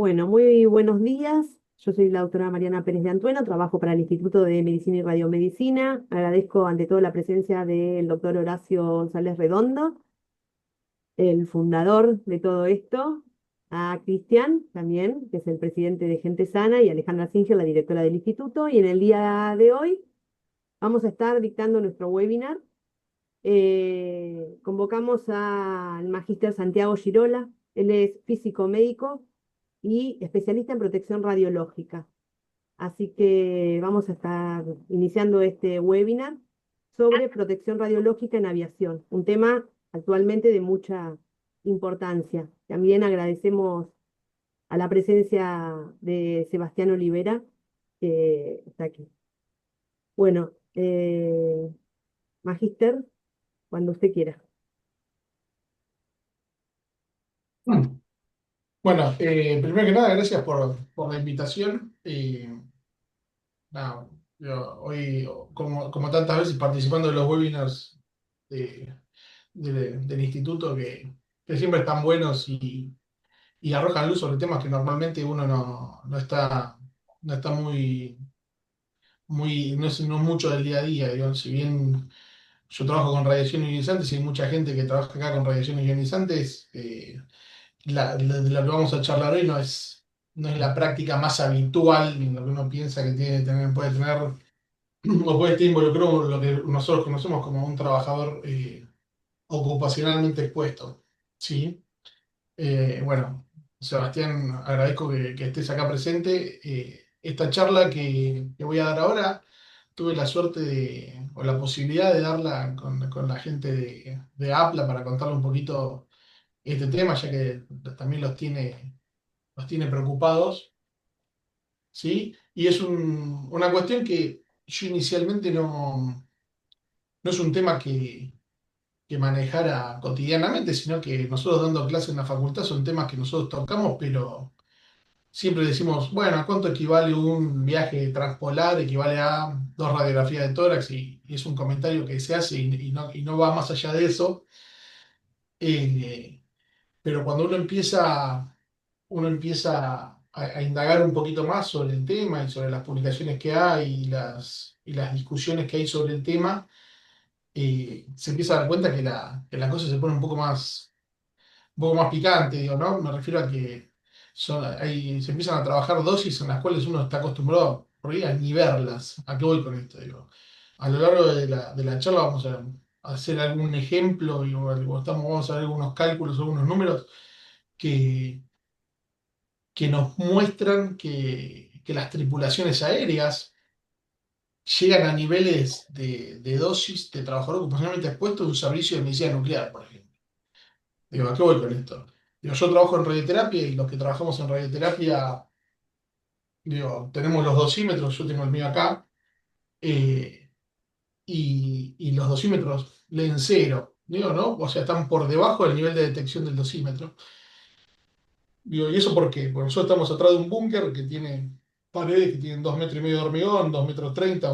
Bueno, muy buenos días. Yo soy la doctora Mariana Pérez de Antueno, trabajo para el Instituto de Medicina y Radiomedicina. Agradezco ante todo la presencia del doctor Horacio González Redondo, el fundador de todo esto, a Cristian también, que es el presidente de Gente Sana, y Alejandra Singer, la directora del instituto. Y en el día de hoy vamos a estar dictando nuestro webinar. Convocamos al magíster Santiago Girola. Él es físico médico y especialista en protección radiológica. Así que vamos a estar iniciando este webinar sobre protección radiológica en aviación, un tema actualmente de mucha importancia. También agradecemos a la presencia de Sebastián Olivera, que está aquí. Bueno, magíster, cuando usted quiera. Mm. Bueno, primero que nada, gracias por la invitación. Nada, hoy, como tantas veces, participando de los webinars de- del instituto, que siempre están buenos y arrojan luz sobre temas que normalmente uno no está no es mucho del día a día. Digo, si bien yo trabajo con radiación ionizantes y hay mucha gente que trabaja acá con radiación ionizantes, de lo que vamos a charlar hoy no es la práctica más habitual, ni lo que uno piensa que puede tener, o puede estar involucrado en lo que nosotros conocemos como un trabajador ocupacionalmente expuesto. ¿Sí? Bueno, Sebastián, agradezco que estés acá presente. Esta charla que voy a dar ahora, tuve la suerte o la posibilidad de darla con la gente de APLA para contarle un poquito este tema, ya que también los tiene preocupados, ¿sí? Y es una cuestión que yo inicialmente no es un tema que manejara cotidianamente, sino que nosotros dando clases en la facultad son temas que nosotros tocamos, pero siempre decimos, bueno, ¿a cuánto equivale un viaje transpolar? Equivale a dos radiografías de tórax y es un comentario que se hace y no va más allá de eso. Eh, pero cuando uno empieza a indagar un poquito más sobre el tema y sobre las publicaciones que hay y las discusiones que hay sobre el tema, se empieza a dar cuenta que la cosa se pone un poco más picante, digo, ¿no? Me refiero a que se empiezan a trabajar dosis en las cuales uno está acostumbrado por ahí a ni verlas. ¿A qué voy con esto? Digo, a lo largo de la charla vamos a hacer algún ejemplo vamos a ver algunos cálculos, algunos números que nos muestran que las tripulaciones aéreas llegan a niveles de dosis de trabajador ocupacionalmente expuesto de un servicio de medicina nuclear, por ejemplo. Digo, ¿a qué voy con esto? Digo, yo trabajo en radioterapia y los que trabajamos en radioterapia, digo, tenemos los dosímetros, yo tengo el mío acá, eh, y los dosímetros leen cero, digo, ¿no? O sea, están por debajo del nivel de detección del dosímetro. Digo, ¿y eso por qué? Porque nosotros estamos atrás de un búnker que tiene paredes que tienen 2,5 metros de hormigón, 2,30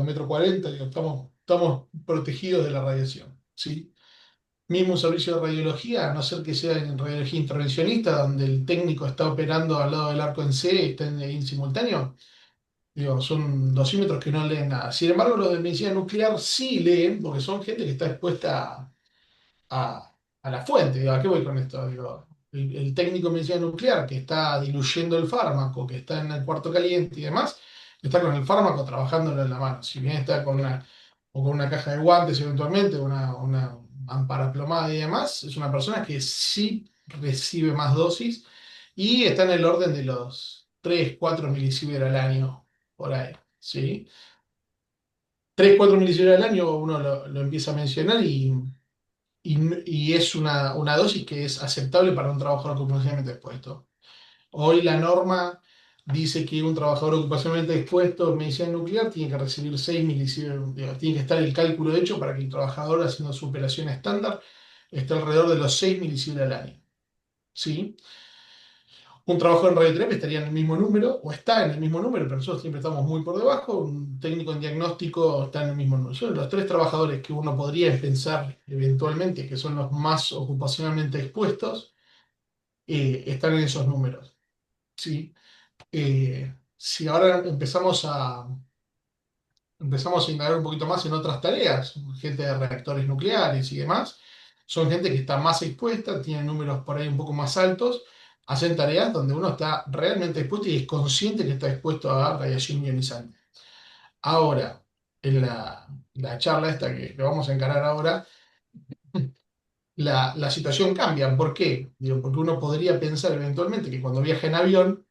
metros, 1,40 metros, digo, estamos protegidos de la radiación, ¿sí? Mismo servicio de radiología, a no ser que sea en radiología intervencionista, donde el técnico está operando al lado del arco en C, está en simultáneo, digo, son dosímetros que no leen nada. Sin embargo, los de medicina nuclear sí leen, porque son gente que está expuesta a la fuente. Digo, ¿a qué voy con esto? Digo, el técnico de medicina nuclear que está diluyendo el fármaco, que está en el cuarto caliente y demás, está con el fármaco trabajándolo en la mano. Si bien está con una caja de guantes eventualmente, una mampara plomada y demás, es una persona que sí recibe más dosis y está en el orden de los 3 4 milisieverts al año, por ahí. ¿Sí? 3 4 milisieverts al año uno lo empieza a mencionar y es una dosis que es aceptable para un trabajador ocupacionalmente expuesto. Hoy la norma dice que un trabajador ocupacionalmente expuesto en medicina nuclear tiene que recibir 6 milisieverts, digo, tiene que estar el cálculo hecho para que el trabajador haciendo su operación estándar esté alrededor de los 6 milisieverts al año. ¿Sí? Un trabajador en radioterapia estaría en el mismo número, o está en el mismo número, pero nosotros siempre estamos muy por debajo. Un técnico en diagnóstico está en el mismo número. Son los tres trabajadores que uno podría pensar eventualmente que son los más ocupacionalmente expuestos, están en esos números. ¿sí? Si ahora empezamos a indagar un poquito más en otras tareas, gente de reactores nucleares y demás, son gente que está más expuesta, tiene números por ahí un poco más altos, hacen tareas donde uno está realmente expuesto y es consciente que está expuesto a radiación ionizante. Ahora, en la charla esta que vamos a encarar ahora, la situación cambia. ¿Por qué? Digo, porque uno podría pensar eventualmente que cuando viaja en avión,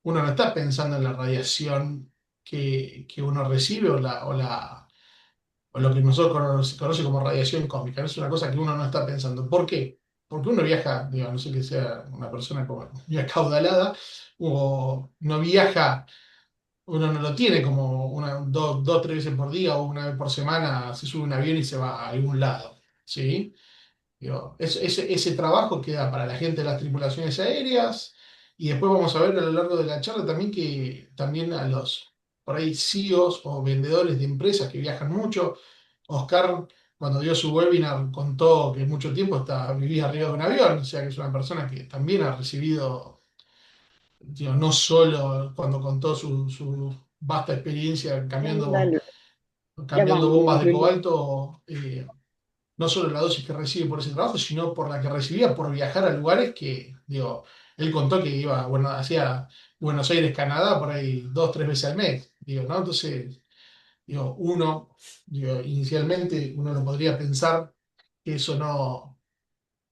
uno no está pensando en la radiación que uno recibe o lo que nosotros se conoce como radiación cósmica. Es una cosa que uno no está pensando. ¿Por qué? Porque uno viaja, digo, no sé que sea una persona como muy acaudalada, o no viaja, uno no lo tiene como dos, tres veces por día o una vez por semana, se sube un avión y se va a algún lado. ¿Sí? Digo, ese trabajo queda para la gente de las tripulaciones aéreas y después vamos a ver a lo largo de la charla también que también a los por ahí CEOs o vendedores de empresas que viajan mucho. Oscar, cuando dio su webinar, contó que mucho tiempo vivía arriba de un avión, o sea que es una persona que también ha recibido, digo, no solo cuando contó su vasta experiencia Dale, ya cambiando vamos, bombas de Luli. cobalto. No solo la dosis que recibe por ese trabajo, sino por la que recibía por viajar a lugares que, digo, él contó que iba, bueno, hacía Buenos Aires, Canadá, por ahí dos, tres veces al mes, digo, ¿no? Entonces, digo, inicialmente uno no podría pensar que eso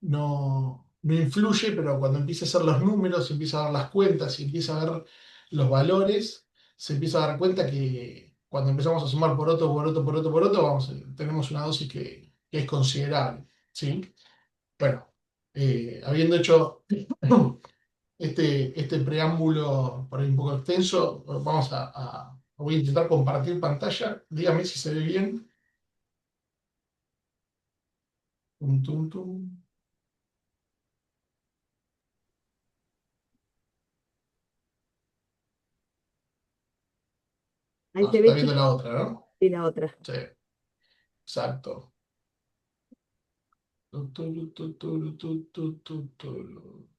no influye, pero cuando empieza a hacer los números, se empieza a dar las cuentas y empieza a ver los valores, se empieza a dar cuenta que cuando empezamos a sumar por otro, por otro, por otro, por otro, tenemos una dosis que es considerable, ¿sí? Bueno, habiendo hecho este preámbulo por ahí un poco extenso, voy a intentar compartir pantalla. Dígame si se ve bien. Tum, tum, tum. Ahí Ah, se se está ve viendo chiquita la otra, ¿no? y la otra. Sí, exacto. Tu, tu, tu, tu, tu, tu, tu, tu.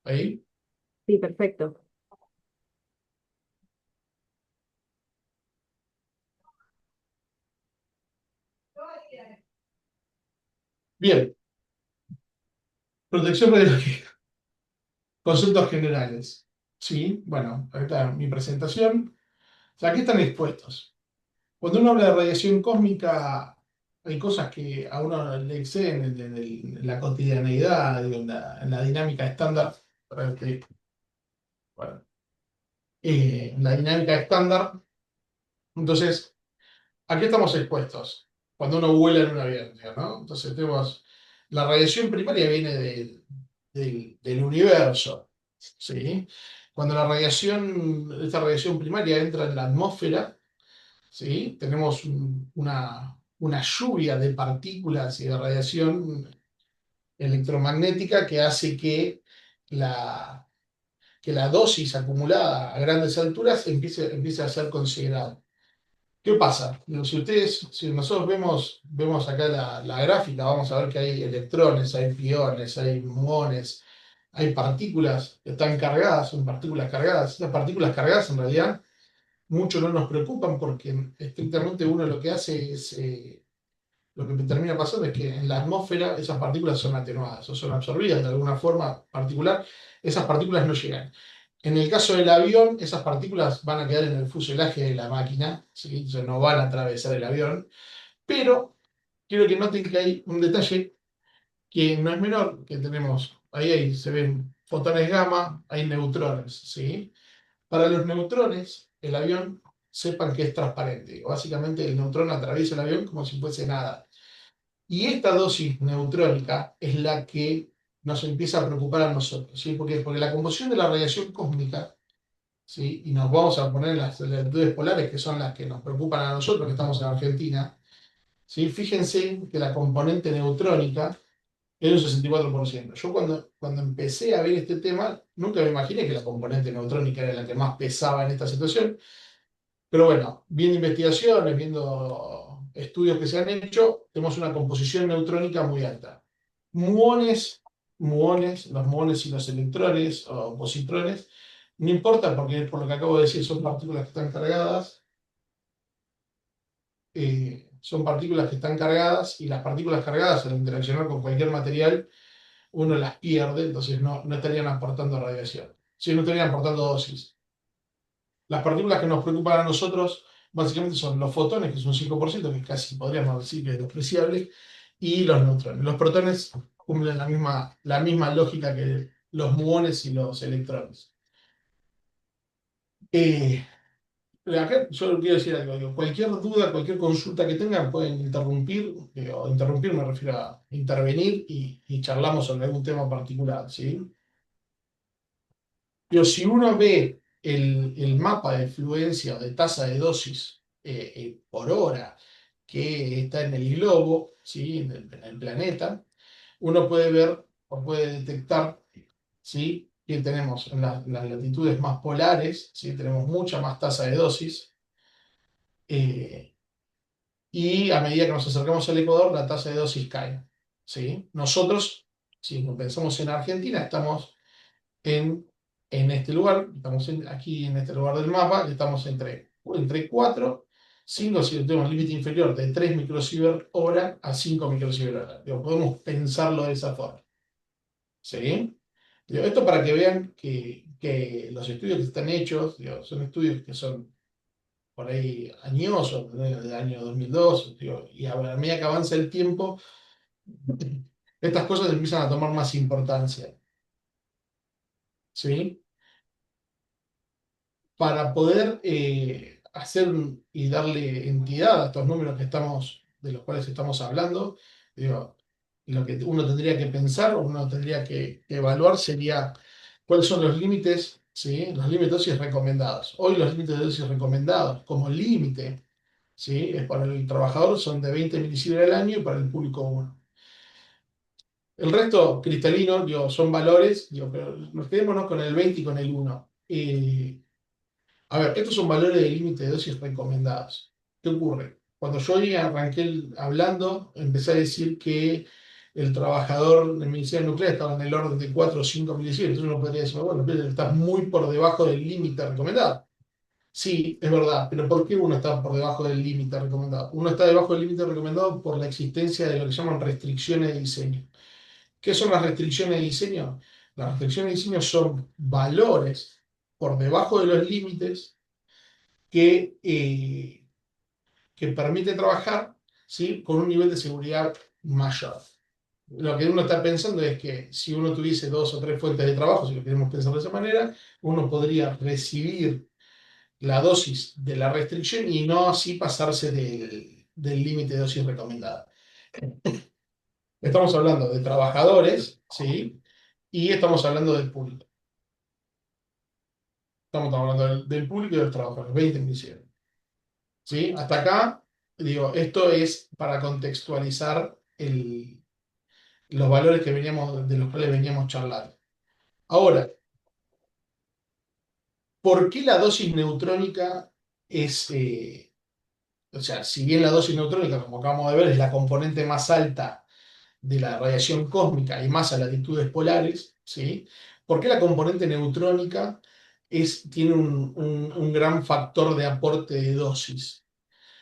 Ahí. Sí, perfecto. Bien, protección radiológica. Conceptos generales. Sí, bueno, ahí está mi presentación. O sea, ¿qué están expuestos? Cuando uno habla de radiación cósmica, hay cosas que a uno le exceden en la cotidianeidad, digo, en la dinámica estándar. Para que, bueno, en la dinámica estándar. Entonces, ¿a qué estamos expuestos? Cuando uno vuela en un avión, digo, ¿no? Entonces, tenemos la radiación primaria viene del universo, ¿sí? Cuando esta radiación primaria entra en la atmósfera, ¿sí? Tenemos una lluvia de partículas y de radiación electromagnética que hace la, que la dosis acumulada a grandes alturas empiece a ser considerada. ¿Qué pasa? Digo, si nosotros vemos acá la gráfica, vamos a ver que hay electrones, hay piones, hay muones, hay partículas que están cargadas, son partículas cargadas. Estas partículas cargadas en realidad mucho no nos preocupan porque estrictamente uno lo que hace es, lo que termina pasando es que en la atmósfera esas partículas son atenuadas o son absorbidas de alguna forma particular, esas partículas no llegan. En el caso del avión, esas partículas van a quedar en el fuselaje de la máquina, ¿sí? O sea, no van a atravesar el avión, pero quiero que noten que hay un detalle que no es menor, que tenemos, ahí se ven fotones gamma, hay neutrones, ¿sí? Para los neutrones, el avión, sepan que es transparente. Básicamente, el neutrón atraviesa el avión como si fuese nada. Y esta dosis neutrónica es la que nos empieza a preocupar a nosotros, ¿sí? Porque la composición de la radiación cósmica, ¿sí? Y nos vamos a poner en las latitudes polares, que son las que nos preocupan a nosotros, que estamos en Argentina, ¿sí? Fíjense que la componente neutrónica es un 64%. Yo cuando empecé a ver este tema, nunca me imaginé que la componente neutrónica era la que más pesaba en esta situación. Pero bueno, viendo investigaciones, viendo estudios que se han hecho, tenemos una composición neutrónica muy alta. Muones, los muones y los electrones o positrones, no importa porque por lo que acabo de decir son partículas que están cargadas, y las partículas cargadas al interaccionar con cualquier material, uno las pierde, entonces no estarían aportando radiación, si no estarían aportando dosis. Las partículas que nos preocupan a nosotros básicamente son los fotones, que es un 5%, que casi podríamos decir que es despreciable, y los neutrones. Los protones cumplen la misma lógica que los muones y los electrones. Eh, Acá yo quiero decir algo, digo, cualquier duda, cualquier consulta que tengan pueden interrumpir, interrumpir me refiero a intervenir y charlamos sobre algún tema particular, ¿sí? Pero si uno ve el mapa de fluencia o de tasa de dosis por hora que está en el globo, ¿sí? En el planeta, uno puede ver o puede detectar, ¿sí? Que tenemos en las latitudes más polares, ¿sí? Tenemos mucha más tasa de dosis. eh, y a medida que nos acercamos al Ecuador, la tasa de dosis cae, ¿sí? Nosotros, si pensamos en Argentina, estamos en este lugar, estamos aquí en este lugar del mapa, estamos entre 4, 5, si tenemos un límite inferior de 3 microsievert hora a 5 microsievert hora. Digo, podemos pensarlo de esa forma. ¿Sí? Digo, esto para que vean que los estudios que están hechos, digo, son estudios que son por ahí añosos, ¿no? Del año 2002, digo, y a medida que avanza el tiempo, estas cosas empiezan a tomar más importancia. ¿Sí? Para poder hacer y darle entidad a estos números de los cuales estamos hablando, digo, lo que uno tendría que pensar, o uno tendría que evaluar sería cuáles son los límites, ¿sí? Los límites de dosis recomendados. Hoy los límites de dosis recomendados como límite, ¿sí? Para el trabajador son de 20 milisievert al año y para el público 1. El resto cristalino, digo, son valores, digo, pero nos quedémonos con el 20 y con el 1. A ver, estos son valores de límite de dosis recomendados. ¿Qué ocurre? Cuando yo arranqué hablando, empecé a decir que el trabajador de medicina nuclear estaba en el orden de 4 o 5 milisievert. Entonces uno podría decir, bueno, pero estás muy por debajo del límite recomendado. Sí, es verdad, pero ¿por qué uno está por debajo del límite recomendado? Uno está debajo del límite recomendado por la existencia de lo que llaman restricciones de diseño. ¿Qué son las restricciones de diseño? Las restricciones de diseño son valores por debajo de los límites que, eh, que permite trabajar, ¿sí? Con un nivel de seguridad mayor. Lo que uno está pensando es que si uno tuviese 2 o 3 fuentes de trabajo, si lo queremos pensar de esa manera, uno podría recibir la dosis de la restricción y no así pasarse del límite de dosis recomendada. Estamos hablando de trabajadores, ¿sí? Y estamos hablando del público. Estamos hablando del público y de los trabajadores, 20 milisievert. ¿Sí? Hasta acá, digo, esto es para contextualizar los valores de los cuales veníamos charlando. Ahora, ¿por qué la dosis neutrónica es, o sea, si bien la dosis neutrónica, como acabamos de ver, es la componente más alta de la radiación cósmica y más a latitudes polares, ¿sí? ¿Por qué la componente neutrónica tiene un gran factor de aporte de dosis?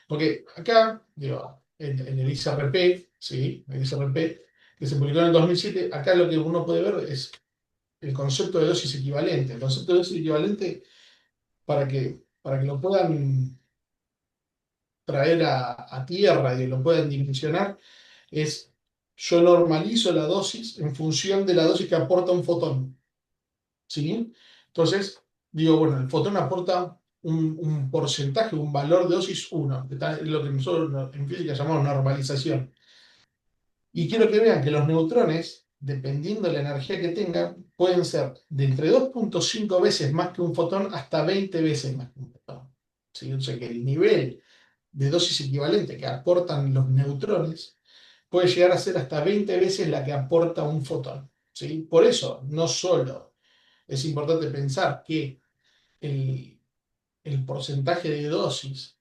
Porque acá, digo, en el ICRP, ¿sí? El ICRP, que se publicó en el 2007, acá lo que uno puede ver es el concepto de dosis equivalente. El concepto de dosis equivalente, para que lo puedan traer a tierra y lo puedan dimensionar, es yo normalizo la dosis en función de la dosis que aporta un fotón. ¿Sí? Entonces, digo, bueno, el fotón aporta un porcentaje, un valor de dosis 1, que es lo que nosotros en física llamamos normalización. Y quiero que vean que los neutrones, dependiendo de la energía que tengan, pueden ser de entre 2,5 veces más que un fotón hasta 20 veces más que un fotón. ¿Sí? O sea que el nivel de dosis equivalente que aportan los neutrones puede llegar a ser hasta 20 veces la que aporta un fotón. ¿Sí? Por eso, no solo es importante pensar que el, el porcentaje de dosis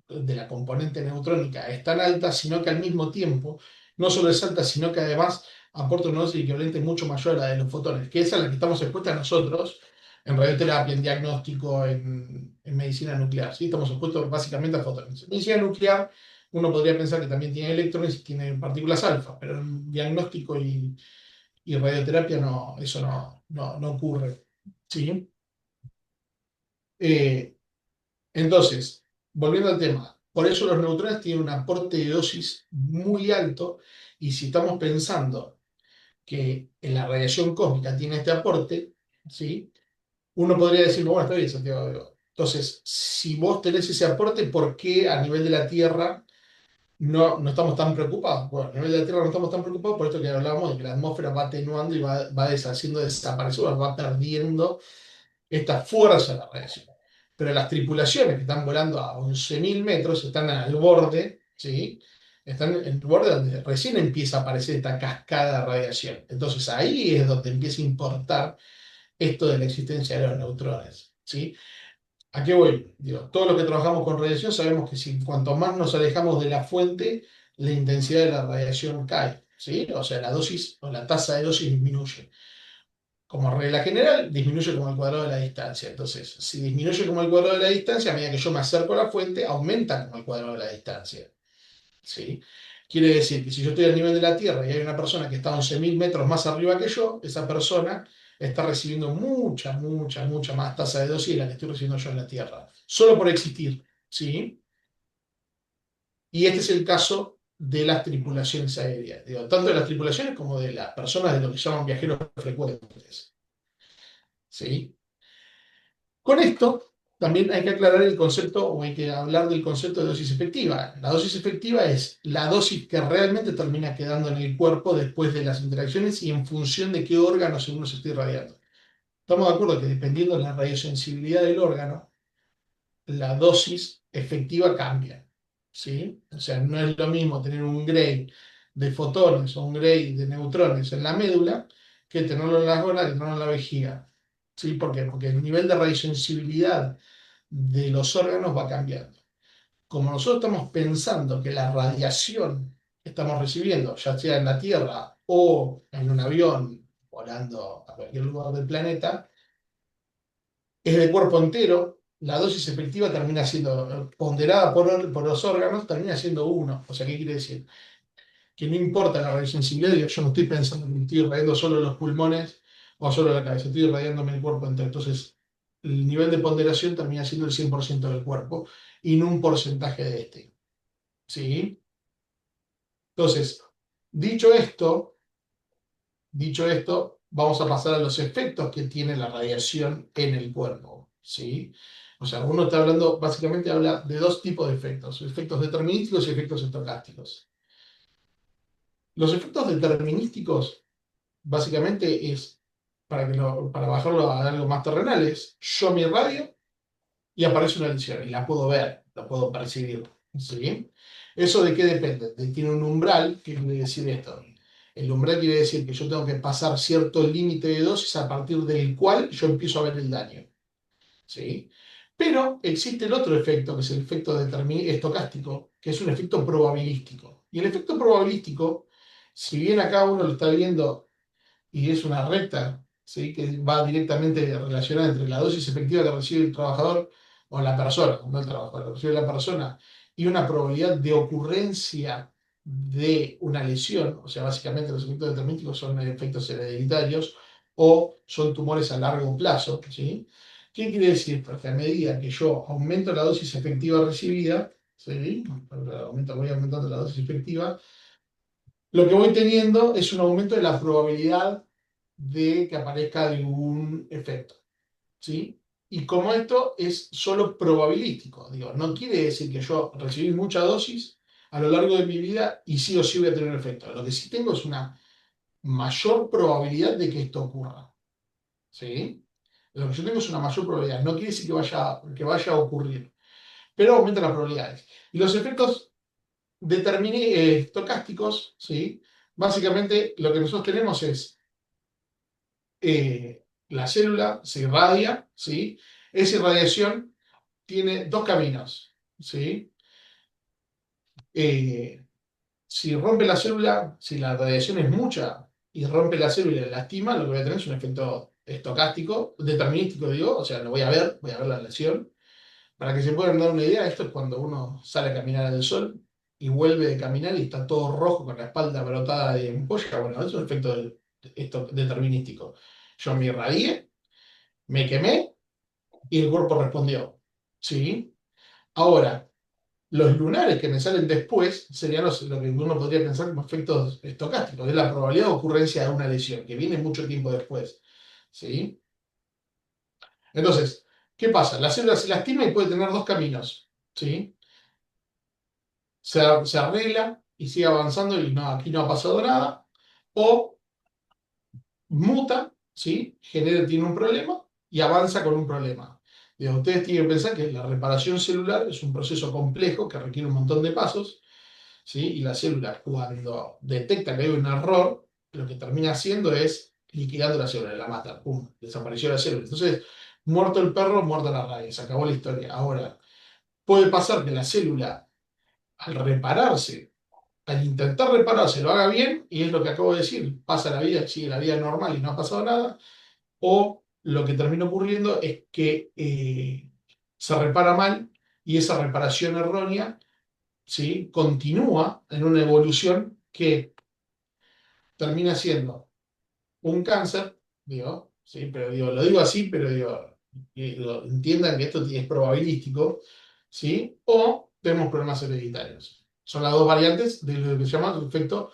de la componente neutrónica es tan alta, sino que al mismo tiempo no solo es alta, sino que además aporta una dosis equivalente mucho mayor a la de los fotones, que es a la que estamos expuestos nosotros en radioterapia, en diagnóstico, en medicina nuclear, ¿sí? Estamos expuestos básicamente a fotones. En medicina nuclear uno podría pensar que también tiene electrones y tiene partículas alfa, pero en diagnóstico y radioterapia no, eso no ocurre, ¿sí? Eh, entonces, volviendo al tema, por eso los neutrones tienen un aporte de dosis muy alto, y si estamos pensando que en la radiación cósmica tiene este aporte, ¿sí? Uno podría decir, bueno, está bien, Santiago. Entonces, si vos tenés ese aporte, ¿por qué a nivel de la Tierra no estamos tan preocupados? Bueno, a nivel de la Tierra no estamos tan preocupados por esto que hablábamos de que la atmósfera va atenuando y va deshaciendo desaparecer, va perdiendo esta fuerza de la radiación. Pero las tripulaciones que están volando a 11.000 metros están al borde, ¿sí? Están en el borde donde recién empieza a aparecer esta cascada de radiación. Entonces ahí es donde empieza a importar esto de la existencia de los neutrones, ¿sí? ¿A qué voy? Digo, todo lo que trabajamos con radiación sabemos que si cuanto más nos alejamos de la fuente, la intensidad de la radiación cae, ¿sí? O sea, la dosis o la tasa de dosis disminuye. Como regla general, disminuye como el cuadrado de la distancia. Entonces, si disminuye como el cuadrado de la distancia, a medida que yo me acerco a la fuente, aumenta como el cuadrado de la distancia, ¿sí? Quiere decir que si yo estoy al nivel de la Tierra y hay una persona que está a 11.000 metros más arriba que yo, esa persona está recibiendo mucha más tasa de dosis de la que estoy recibiendo yo en la Tierra, solo por existir, ¿sí? Y este es el caso de las tripulaciones aéreas, digo, tanto de las tripulaciones como de las personas de lo que llaman viajeros frecuentes, ¿sí? Con esto también hay que aclarar el concepto, o hay que hablar del concepto de dosis efectiva. La dosis efectiva es la dosis que realmente termina quedando en el cuerpo después de las interacciones y en función de qué órgano según se esté irradiando. Estamos de acuerdo que dependiendo de la radiosensibilidad del órgano, la dosis efectiva cambia, ¿sí? O sea, no es lo mismo tener un gray de fotones o un gray de neutrones en la médula que tenerlo en las gónadas y tenerlo en la vejiga. ¿Sí? ¿Por qué? Porque el nivel de radiosensibilidad de los órganos va cambiando. Como nosotros estamos pensando que la radiación que estamos recibiendo, ya sea en la Tierra o en un avión volando a cualquier lugar del planeta, es de cuerpo entero, la dosis efectiva termina siendo ponderada por los órganos, termina siendo uno. O sea, ¿qué quiere decir? Que no importa la radiosensibilidad, yo no estoy pensando que estoy irradiando solo los pulmones o solo la cabeza, estoy irradiándome el cuerpo entero. Entonces, el nivel de ponderación termina siendo el 100% del cuerpo y no un porcentaje de este. ¿Sí? Entonces, dicho esto, dicho esto, vamos a pasar a los efectos que tiene la radiación en el cuerpo, ¿sí? O sea, uno está hablando, básicamente habla de dos tipos de efectos determinísticos y efectos estocásticos. Los efectos determinísticos, básicamente es, para bajarlo a algo más terrenal, es yo me irradio y aparece una lesión, y la puedo ver, la puedo percibir, ¿sí? ¿Eso de qué depende? Tiene un umbral. ¿Qué quiere decir esto? El umbral quiere decir que yo tengo que pasar cierto límite de dosis a partir del cual yo empiezo a ver el daño, ¿sí? Pero existe el otro efecto, que es el efecto estocástico, que es un efecto probabilístico. Y el efecto probabilístico, si bien acá uno lo está viendo y es una recta, ¿sí? Que va directamente relacionada entre la dosis efectiva que recibe el trabajador o la persona, no el trabajador, que recibe la persona, y una probabilidad de ocurrencia de una lesión. O sea, básicamente los efectos determinísticos son efectos hereditarios o son tumores a largo plazo, ¿sí? ¿Qué quiere decir? Porque a medida que yo aumento la dosis efectiva recibida, ¿sí? Voy aumentando la dosis efectiva, lo que voy teniendo es un aumento de la probabilidad de que aparezca algún efecto, ¿sí? Y como esto es solo probabilístico, digo, no quiere decir que yo recibí mucha dosis a lo largo de mi vida y sí o sí voy a tener un efecto. Lo que sí tengo es una mayor probabilidad de que esto ocurra, ¿sí? Lo que yo tengo es una mayor probabilidad, no quiere decir que vaya a ocurrir, pero aumenta las probabilidades. Y los efectos estocásticos, ¿sí? Básicamente lo que nosotros tenemos es la célula se irradia, ¿sí? Esa irradiación tiene dos caminos, ¿sí? Eh, si rompe la célula, si la radiación es mucha y rompe la célula y la lastima, lo que voy a tener es un efecto estocástico, determinístico, digo, o sea, lo voy a ver la lesión. Para que se puedan dar una idea, esto es cuando uno sale a caminar al sol y vuelve de caminar y está todo rojo con la espalda brotada de ampolla. Bueno, eso es un efecto esto, determinístico. Yo me irradié, me quemé y el cuerpo respondió. ¿Sí? Ahora, los lunares que me salen después serían lo que uno podría pensar como efectos estocásticos, es la probabilidad de ocurrencia de una lesión, que viene mucho tiempo después. ¿Sí? Entonces, ¿qué pasa? La célula se lastima y puede tener dos caminos. ¿Sí? Se arregla y sigue avanzando y no, aquí no ha pasado nada, o muta, ¿sí? Tiene un problema y avanza con un problema. Digo, ustedes tienen que pensar que la reparación celular es un proceso complejo que requiere un montón de pasos, ¿sí? Y la célula, cuando detecta que hay un error, lo que termina haciendo es liquidando la célula, la mata, ¡pum! Desapareció la célula. Entonces, muerto el perro, muerta la raíz, se acabó la historia. Ahora, puede pasar que la célula, al repararse, al intentar repararse, lo haga bien, y es lo que acabo de decir, pasa la vida, sigue la vida normal y no ha pasado nada, o lo que termina ocurriendo es que se repara mal y esa reparación errónea, ¿sí? Continúa en una evolución que termina siendo un cáncer, digo, ¿sí? Pero digo, lo digo así, pero digo, entiendan que esto es probabilístico, ¿sí? O tenemos problemas hereditarios. Son las dos variantes de lo que se llama efecto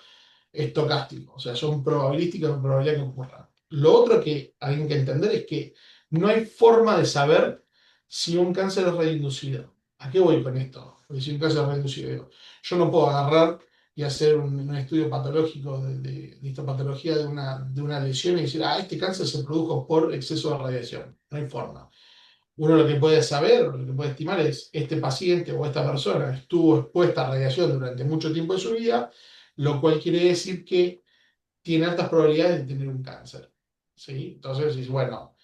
estocástico, o sea, son probabilísticas de probabilidad que ocurra. Lo otro que hay que entender es que no hay forma de saber si un cáncer es reinducido. ¿A qué voy con esto? Porque si un cáncer es reinducido, yo no puedo agarrar y hacer un estudio patológico de histopatología de una lesión y decir, ah, este cáncer se produjo por exceso de radiación. No hay forma. Uno lo que puede saber, lo que puede estimar es, este paciente o esta persona estuvo expuesta a radiación durante mucho tiempo de su vida, lo cual quiere decir que tiene altas probabilidades de tener un cáncer. ¿Sí? Entonces, bueno,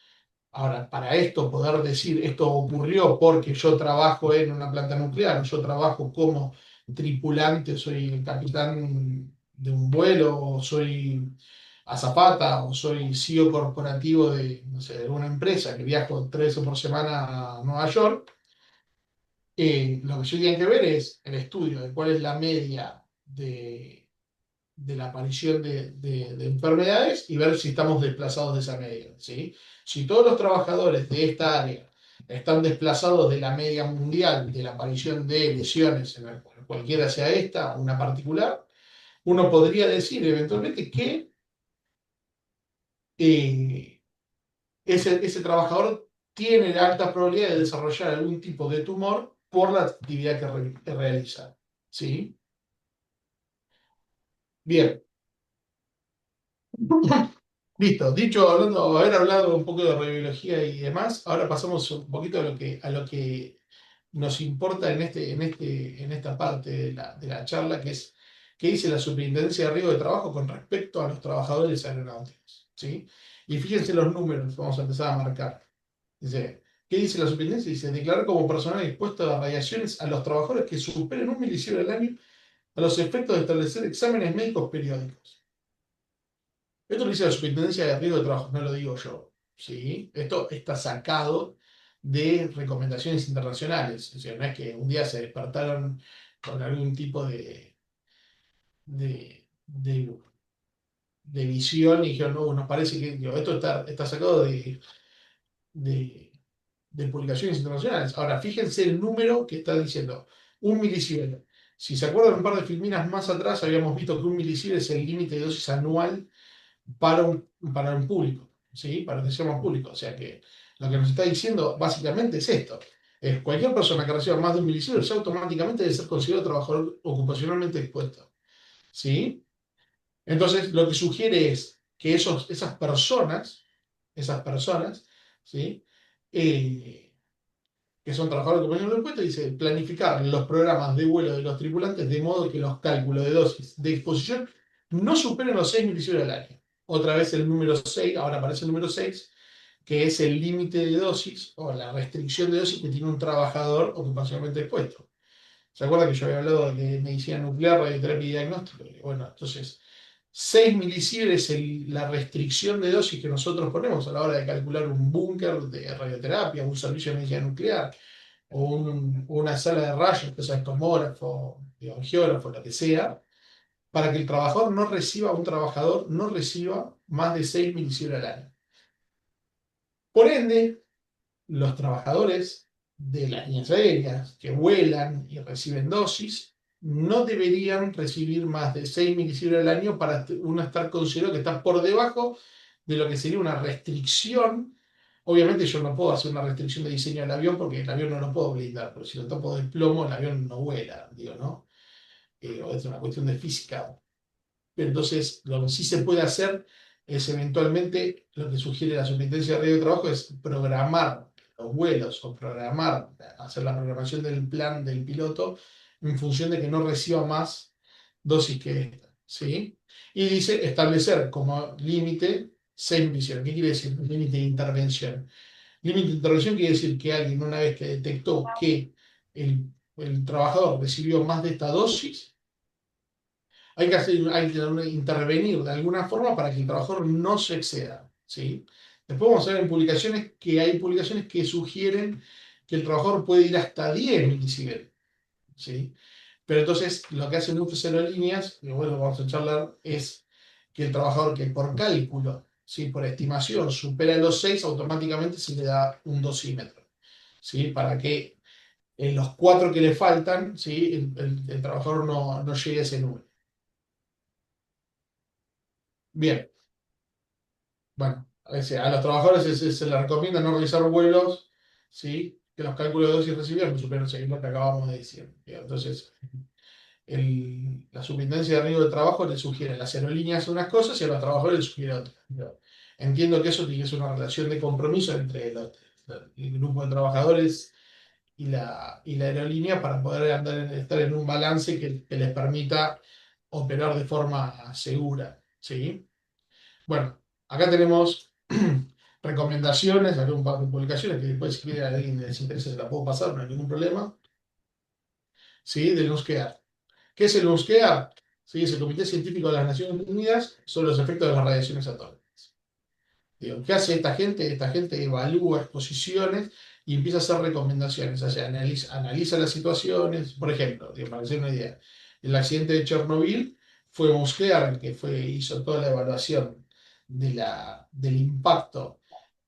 ahora, para esto poder decir, esto ocurrió porque yo trabajo en una planta nuclear, yo trabajo como tripulante, soy el capitán de un vuelo, o soy azafata, o soy CEO corporativo de, no sé, de una empresa que viajo 3 veces por semana a Nueva York. Lo que yo tiene que ver es el estudio de cuál es la media de la aparición de enfermedades y ver si estamos desplazados de esa media, ¿sí? Si todos los trabajadores de esta área están desplazados de la media mundial de la aparición de lesiones, cualquiera sea esta, una particular, uno podría decir eventualmente que eh, ese trabajador tiene la alta probabilidad de desarrollar algún tipo de tumor por la actividad que realiza, ¿sí? Bien. Listo, haber hablado un poco de radiología y demás, ahora pasamos un poquito a lo que nos importa en esta parte de la charla, que es qué dice la Superintendencia de Riesgo de Trabajo con respecto a los trabajadores aeronáuticos, ¿sí? Y fíjense los números, vamos a empezar a marcar. Dice, ¿qué dice la Superintendencia? Dice, declarar como personal expuesto a radiaciones a los trabajadores que superen 1 milisievert al año a los efectos de establecer exámenes médicos periódicos. Esto lo dice la Superintendencia de Riesgo de Trabajo, no lo digo yo. ¿Sí? Esto está sacado de recomendaciones internacionales. O sea, no es que un día se despertaron con algún tipo de, de- de visión y dijeron, no, nos parece que digo, esto está sacado de- de publicaciones internacionales. Ahora, fíjense el número que está diciendo, 1 milisievert. Si se acuerdan un par de filminas más atrás, habíamos visto que 1 milisievert es el límite de dosis anual para un público, ¿sí? Para que seamos público. O sea que lo que nos está diciendo básicamente es esto. Es cualquier persona que reciba más de 1 milisievert ya automáticamente debe ser considerado trabajador ocupacionalmente expuesto, ¿sí? Entonces, lo que sugiere es que esas personas, ¿sí? Eh, que son trabajadores ocupacionalmente expuestos, dice, planificar los programas de vuelo de los tripulantes de modo que los cálculos de dosis de exposición no superen los 6 milisievert al año. Otra vez el número 6, ahora aparece el número 6, que es el límite de dosis o la restricción de dosis que tiene un trabajador ocupacionalmente expuesto. ¿Se acuerda que yo había hablado de medicina nuclear, radioterapia y diagnóstico? Y bueno, entonces, 6 milisieverts es la restricción de dosis que nosotros ponemos a la hora de calcular un búnker de radioterapia, un servicio de medicina nuclear, o una sala de rayos, que sea tomógrafo, angiógrafo, lo que sea, para que el trabajador no reciba, un trabajador no reciba más de 6 milisieverts al año. Por ende, los trabajadores de las líneas aéreas que vuelan y reciben dosis no deberían recibir más de 6 milisieverts al año para uno estar considerado que está por debajo de lo que sería una restricción. Obviamente yo no puedo hacer una restricción de diseño del avión porque el avión no lo puedo blindar, pero si lo topo de plomo el avión no vuela, digo, ¿no? O es una cuestión de física. Pero entonces, lo que sí se puede hacer es eventualmente, lo que sugiere la Superintendencia de Radio y Trabajo es programar los vuelos o programar, hacer la programación del plan del piloto en función de que no reciba más dosis que esta, ¿sí? Y dice establecer como límite 6 misiones. ¿Qué quiere decir? Límite de intervención. Límite de intervención quiere decir que alguien, una vez que detectó que el trabajador recibió más de esta dosis, hay que intervenir de alguna forma para que el trabajador no se exceda, ¿sí? Después vamos a ver en publicaciones que hay publicaciones que sugieren que el trabajador puede ir hasta 10 milisieverts, ¿sí? Pero entonces lo que hacen muchas aerolíneas, y bueno, vamos a charlar, es que el trabajador que por cálculo, ¿sí? Por estimación, supera los 6, automáticamente se le da un dosímetro, ¿sí? Para que en los 4 que le faltan, ¿sí? El trabajador no llegue a ese número. Bien. Bueno, a los trabajadores se les recomienda no realizar vuelos, ¿sí? Que los cálculos de dosis recibidas no superen seguir lo que acabamos de decir. Entonces, la Superintendencia de Riesgo de Trabajo le sugiere a las aerolíneas unas cosas y a los trabajadores les sugiere otras. Entiendo que eso tiene que ser una relación de compromiso entre el grupo de trabajadores y la aerolínea para poder estar en un balance que les permita operar de forma segura, ¿sí? Bueno, acá tenemos recomendaciones, acá un par de publicaciones que después si quiere a alguien les interesa se la puedo pasar, no hay ningún problema. ¿Sí? Del NUSCLEAR. ¿Qué es el NUSCLEAR? ¿Sí? Es el Comité Científico de las Naciones Unidas sobre los efectos de las radiaciones atómicas. Digo, ¿qué hace esta gente? Esta gente evalúa exposiciones y empieza a hacer recomendaciones, o sea, analiza las situaciones. Por ejemplo, digo, para hacer una idea, el accidente de Chernobyl fue Musclear el que hizo toda la evaluación del impacto,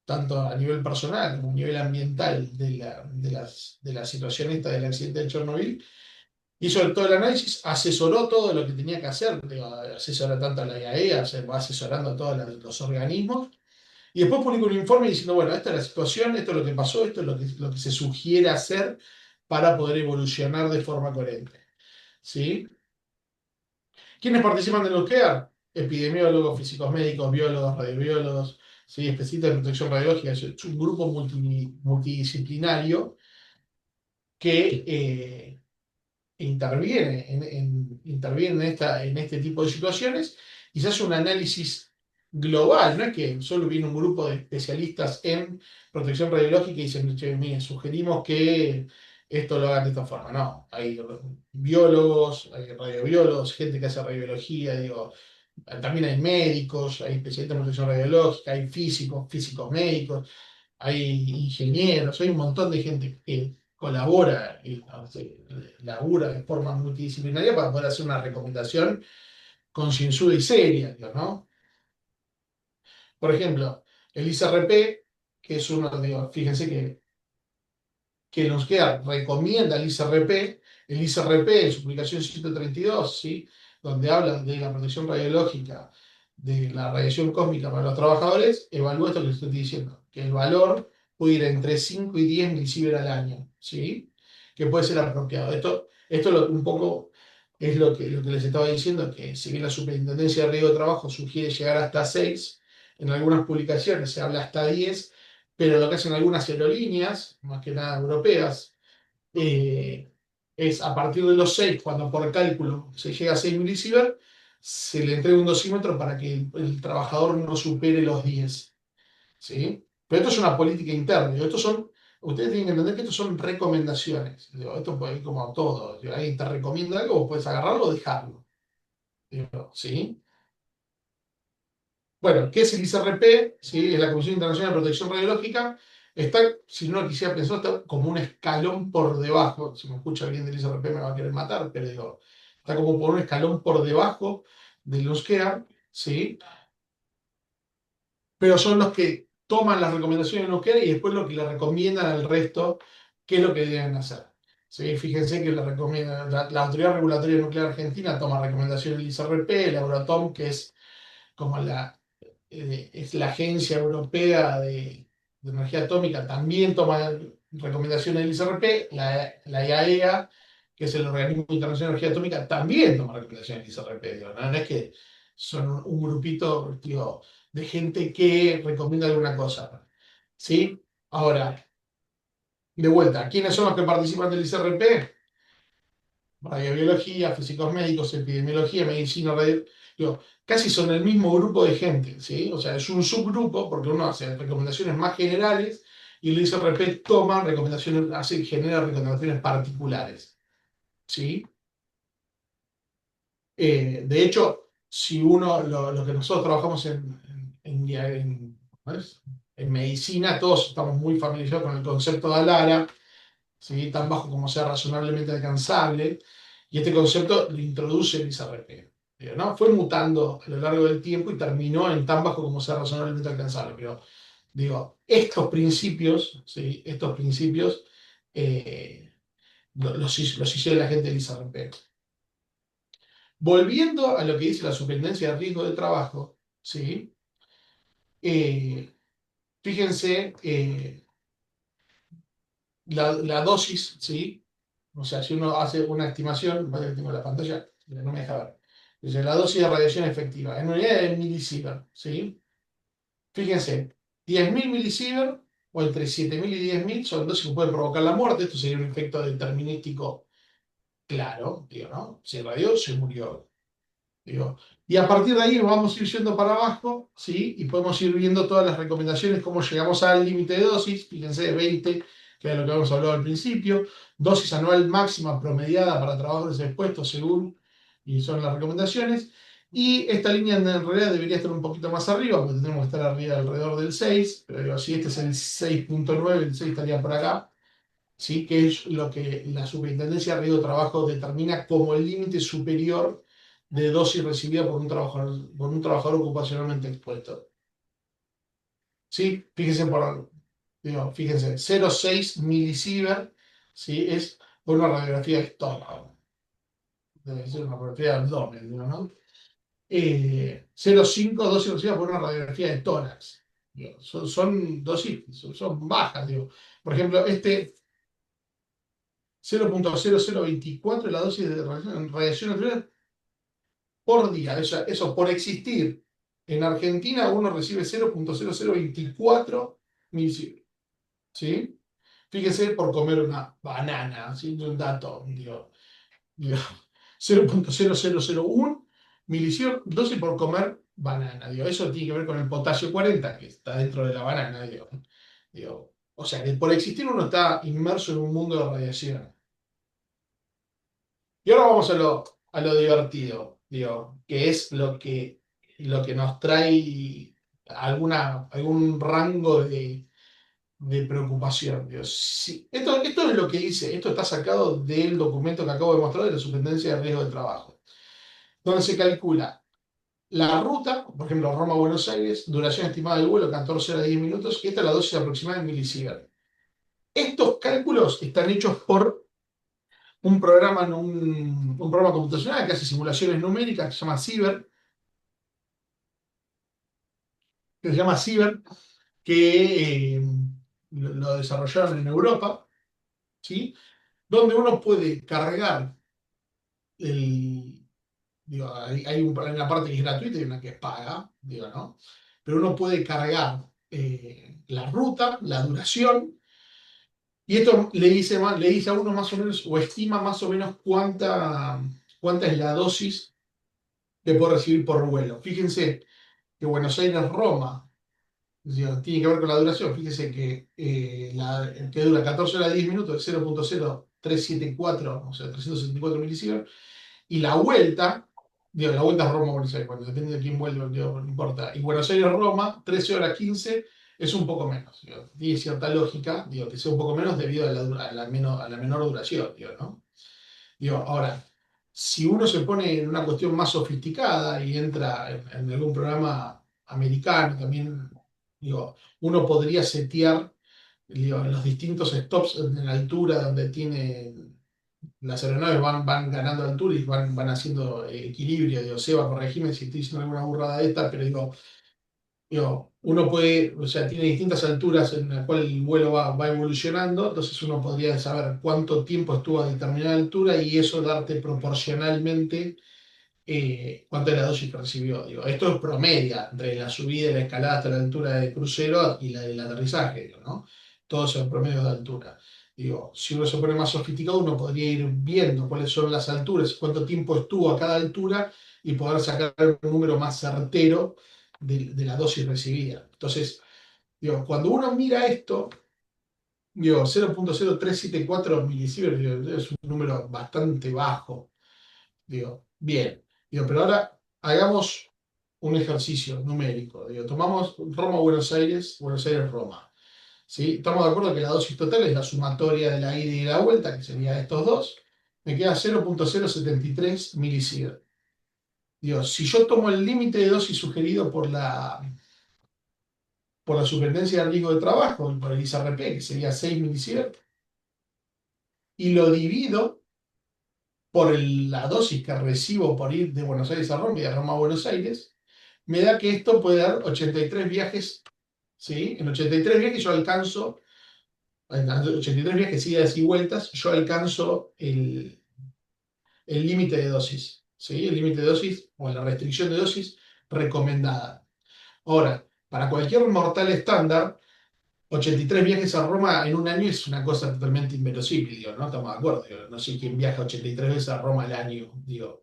tanto a nivel personal como a nivel ambiental, de la situación esta del accidente de Chernobyl. Hizo todo el análisis, asesoró todo lo que tenía que hacer, digo, asesora tanto a la IAEA, se va asesorando a todos los organismos y después publica un informe diciendo, bueno, esta es la situación, esto es lo que pasó, esto es lo que se sugiere hacer para poder evolucionar de forma coherente. ¿Sí? ¿Quiénes participan del NUSCLEAR? Epidemiólogos, físicos médicos, biólogos, radiobiólogos, ¿sí? Especialistas de protección radiológica. Es un grupo multidisciplinario que interviene en este tipo de situaciones y se hace un análisis global. No es que solo viene un grupo de especialistas en protección radiológica y dicen, "Che, miren, sugerimos que esto lo hagan de esta forma". No, hay biólogos, hay radiobiólogos, gente que hace radiología, digo, también hay médicos, hay especialistas en protección radiológica, hay físicos, físicos médicos, hay ingenieros, hay un montón de gente que colabora y labura de forma multidisciplinaria para poder hacer una recomendación concienzuda y seria, digo, ¿no? Por ejemplo, el ICRP, que es uno, digo, fíjense que nos queda, recomienda el ICRP en su publicación 132, ¿sí? Donde habla de la protección radiológica, de la radiación cósmica para los trabajadores, evalúa esto que les estoy diciendo, que el valor puede ir entre 5 y 10 milisieverts al año, ¿sí? Que puede ser apropiado. Esto un poco es lo que les estaba diciendo, que si bien la Superintendencia de Riesgo de Trabajo sugiere llegar hasta 6, en algunas publicaciones se habla hasta 10, pero lo que hacen algunas aerolíneas, más que nada europeas, eh, es a partir de los 6, cuando por cálculo se llega a 6 milisieverts, se le entrega un dosímetro para que el trabajador no supere los 10. ¿Sí? Pero esto es una política interna. Estos son ustedes tienen que entender que estos son recomendaciones. Digo, esto puede ir como todo. Digo, alguien te recomienda algo, vos puedes agarrarlo o dejarlo. Digo, ¿sí? Bueno, ¿qué es el ICRP? ¿Sí? Es la Comisión Internacional de Protección Radiológica. Está, si no lo quisiera pensar, está como un escalón por debajo. Si me escucha alguien del ICRP me va a querer matar, pero digo, está como por un escalón por debajo del NUSCEAR, ¿sí? Pero son los que toman las recomendaciones de NUSCEAR y después lo que le recomiendan al resto qué es lo que deben hacer. ¿Sí? Fíjense que la Autoridad Regulatoria Nuclear Argentina toma recomendaciones del ICRP, el Euratom, que es como es la Agencia Europea de Energía Atómica, también toma recomendaciones del ICRP, la IAEA, que es el Organismo Internacional de Energía Atómica, también toma recomendaciones del ICRP. Digo, no es que son un grupito, digo, de gente que recomienda alguna cosa. ¿Sí? Ahora, de vuelta, ¿quiénes son los que participan del ICRP? Radiobiología, físicos médicos, epidemiología, medicina, digo, casi son el mismo grupo de gente, ¿sí? O sea, es un subgrupo porque uno hace recomendaciones más generales y el ICRP toma recomendaciones, genera recomendaciones particulares, ¿sí? De hecho, si uno, lo que nosotros trabajamos ¿cómo es? En medicina, todos estamos muy familiarizados con el concepto de ALARA, ¿sí? Tan bajo como sea razonablemente alcanzable, y este concepto lo introduce el ICRP. ¿No? Fue mutando a lo largo del tiempo y terminó en tan bajo como sea razonablemente alcanzable. Pero digo, estos principios, ¿sí? Estos principios los hicieron la gente del ICRP. Volviendo a lo que dice la Superintendencia de Riesgo de Trabajo, ¿sí? Eh, fíjense, la dosis, ¿sí? O sea, si uno hace una estimación, vaya que tengo la pantalla, no me deja ver. Dice, la dosis de radiación efectiva, en unidades de milisievert, ¿sí? Fíjense, 10.000 milisievert o entre 7.000 y 10.000 son dosis que pueden provocar la muerte. Esto sería un efecto determinístico claro, digo, ¿no? Se radió, se murió. Digo, y a partir de ahí vamos a ir yendo para abajo, ¿sí? Y podemos ir viendo todas las recomendaciones, cómo llegamos al límite de dosis, fíjense, 20, que es lo que habíamos hablado al principio, dosis anual máxima promediada para trabajadores expuestos según, y son las recomendaciones, y esta línea en realidad debería estar un poquito más arriba, porque tenemos que estar arriba alrededor del 6, pero digo, si este es el 6.9, el 6 estaría por acá, ¿sí? Que es lo que la Superintendencia de Riesgo de Trabajo determina como el límite superior de dosis recibida por un trabajador ocupacionalmente expuesto. ¿Sí? Fíjense, fíjense, 0,6 milisievert, ¿sí? Es por una radiografía de estómago. Debe ser una radiografía de abdomen, ¿no? 0,5 dosis recibidas por una radiografía de tórax. Digo, son dosis, son bajas. Digo. Por ejemplo, 0,0024 es la dosis de radiación nuclear por día. Eso por existir. En Argentina uno recibe 0,0024 milisievert. ¿Sí? Fíjese por comer una banana, ¿sí? Un dato, digo, 0,0001 milisievert dosis por comer banana. Digo, eso tiene que ver con el potasio 40 que está dentro de la banana. O sea que por existir uno está inmerso en un mundo de radiación. Y ahora vamos a lo divertido, digo, que es lo que nos trae algún rango de preocupación. Digo, esto es lo que dice, esto está sacado del documento que acabo de mostrar de la Superintendencia de Riesgo de Trabajo, donde se calcula la ruta, por ejemplo, Roma-Buenos Aires, duración estimada del vuelo, 14 horas 10 minutos, y esta es la dosis aproximada en milisievert. Estos cálculos están hechos por un programa computacional que hace simulaciones numéricas que se llama Ciber, que lo desarrollaron en Europa, ¿sí? Donde uno puede cargar hay una parte que es gratuita y una que es paga, digo, ¿no? Pero uno puede cargar la ruta, la duración, y esto le dice a uno más o menos, o estima más o menos cuánta es la dosis que puede recibir por vuelo. Fíjense que Buenos Aires-Roma digo, tiene que ver con la duración. Fíjese que, que dura 14 horas 10 minutos, es 0,0374, o sea, 374 milisieverts. Y la vuelta, digo, la vuelta es Roma-Buenos Aires, bueno, depende de quién vuelve, digo, no importa. Y Buenos Aires-Roma, 13 horas 15, es un poco menos. Digo, tiene cierta lógica, digo, que sea un poco menos debido a la menor duración, digo, ¿no? Digo, ahora, si uno se pone en una cuestión más sofisticada y entra en algún programa americano también, digo, uno podría setear, digo, en los distintos stops en la altura donde tiene las aeronaves van ganando altura y van haciendo equilibrio. Digo, Seba, corregime si estoy diciendo alguna burrada de esta, pero uno puede, o sea, tiene distintas alturas en las cuales el vuelo va evolucionando, entonces uno podría saber cuánto tiempo estuvo a determinada altura y eso darte proporcionalmente cuánto es la dosis que recibió. Digo, esto es promedia entre la subida y la escalada hasta la altura del crucero y la del aterrizaje, digo, ¿no? Todos son promedios de altura. Digo, si uno se pone más sofisticado, uno podría ir viendo cuáles son las alturas, cuánto tiempo estuvo a cada altura y poder sacar un número más certero de la dosis recibida. Entonces, digo, cuando uno mira esto, digo, 0,0374 milisieverts, digo, es un número bastante bajo. Digo, bien. Digo, pero ahora hagamos un ejercicio numérico. Digo, tomamos Roma-Buenos Aires, Buenos Aires-Roma. ¿Sí? Estamos de acuerdo que la dosis total es la sumatoria de la ida y la vuelta, que sería estos dos. Me queda 0,073 milisieverts. Digo, si yo tomo el límite de dosis sugerido por la Superintendencia de Riesgo de Trabajo y por el ISRP, que sería 6 milisieverts, y lo divido por la dosis que recibo por ir de Buenos Aires a Roma y de Roma a Buenos Aires, me da que esto puede dar 83 viajes, ¿sí? En 83 viajes yo alcanzo, en 83 viajes idas y vueltas, yo alcanzo el límite de dosis, ¿sí? El límite de dosis o la restricción de dosis recomendada. Ahora, para cualquier mortal estándar, 83 viajes a Roma en un año es una cosa totalmente inverosímil, digo, ¿no? Estamos de acuerdo, digo, no sé quién viaja 83 veces a Roma al año, digo.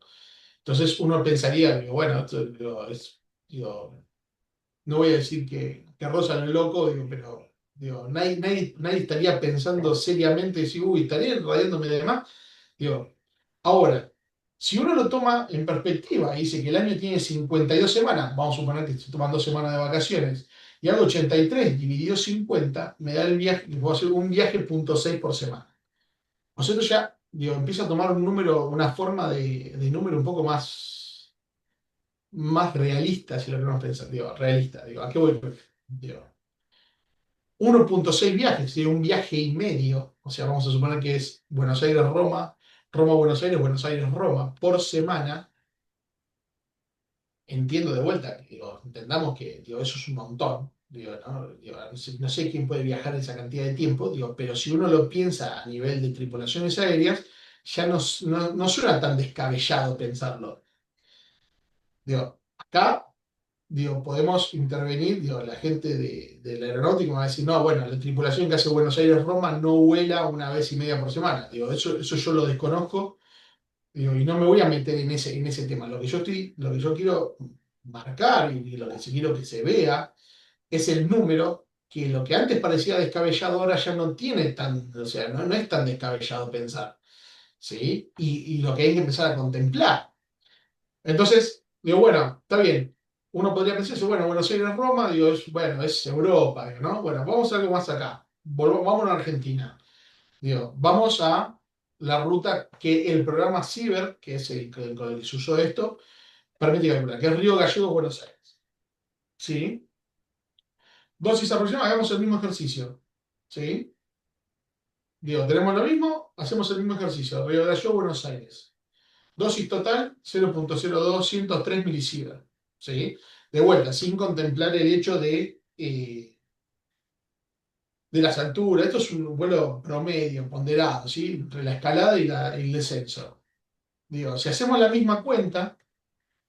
Entonces uno pensaría, digo, bueno, esto, digo, no voy a decir que roza lo loco, digo, pero digo, nadie estaría pensando seriamente si, uy, estaría radiándome de más. Digo, ahora, si uno lo toma en perspectiva y dice que el año tiene 52 semanas, vamos a suponer que estoy tomando 2 semanas de vacaciones, y hago 83 dividido 50, me da el viaje, puedo hacer un viaje punto 6 por semana. O sea, esto ya, digo, empieza a tomar un número, una forma de número un poco más realista, si lo queremos pensar, digo, realista, digo, ¿a qué voy? Digo, 1,6 viajes, ¿sí? Un viaje y medio, o sea, vamos a suponer que es Buenos Aires-Roma, Roma-Buenos Aires, Buenos Aires-Roma, por semana, entiendo de vuelta, digo, entendamos que digo, eso es un montón, digo, ¿no? Digo, no sé quién puede viajar esa cantidad de tiempo, digo, pero si uno lo piensa a nivel de tripulaciones aéreas, ya no suena tan descabellado pensarlo. Digo, acá digo, podemos intervenir, digo, la gente de la aeronáutica me va a decir, no, bueno, la tripulación que hace Buenos Aires-Roma no vuela una vez y media por semana. Digo, eso yo lo desconozco, digo, y no me voy a meter en ese tema. Lo que yo quiero marcar y lo que sí quiero que se vea es el número que lo que antes parecía descabellado ahora ya no tiene tan, o sea, no es tan descabellado pensar, ¿sí? Y lo que hay que empezar a contemplar. Entonces, digo, bueno, está bien. Uno podría pensarse, bueno, Buenos Aires, Roma, digo, bueno, es Europa, digo, ¿no? Bueno, vamos a algo más acá. Vamos a Argentina. Digo, vamos a la ruta que el programa CIBER, que es el con el que se usó esto, permite calcular, que es Río Gallegos, Buenos Aires. ¿Sí? Dosis aproximada, hagamos el mismo ejercicio. ¿Sí? Digo, tenemos lo mismo, hacemos el mismo ejercicio. Río Gallegos, Buenos Aires. Dosis total, 0,0203 milisievert. ¿Sí? De vuelta, sin contemplar el hecho de las alturas. Esto es un vuelo promedio, ponderado, ¿sí? Entre la escalada y el descenso. Digo, si hacemos la misma cuenta,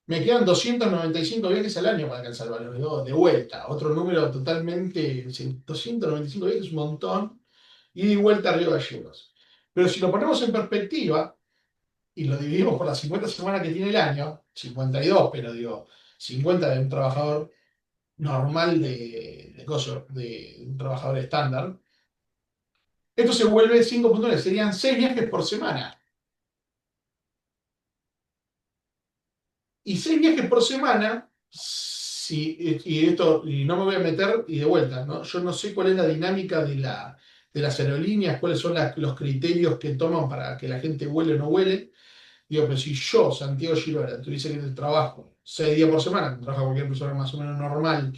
me quedan 295 viajes al año para alcanzar el valor de vuelta. Otro número totalmente. 295 viajes es un montón. Ida y vuelta a Río Gallegos. Pero si lo ponemos en perspectiva, y lo dividimos por las 50 semanas que tiene el año, 52, pero digo, 50 de un trabajador, normal de un trabajador estándar, esto se vuelve 5.9, serían 6 viajes por semana. Y 6 viajes por semana, y no me voy a meter y de vuelta, ¿no? Yo no sé cuál es la dinámica de las aerolíneas, cuáles son los criterios que toman para que la gente vuele o no vuele. Digo, pero si yo, Santiago Girola, tuviese que ir al trabajo 6 días por semana, que trabaja cualquier persona más o menos normal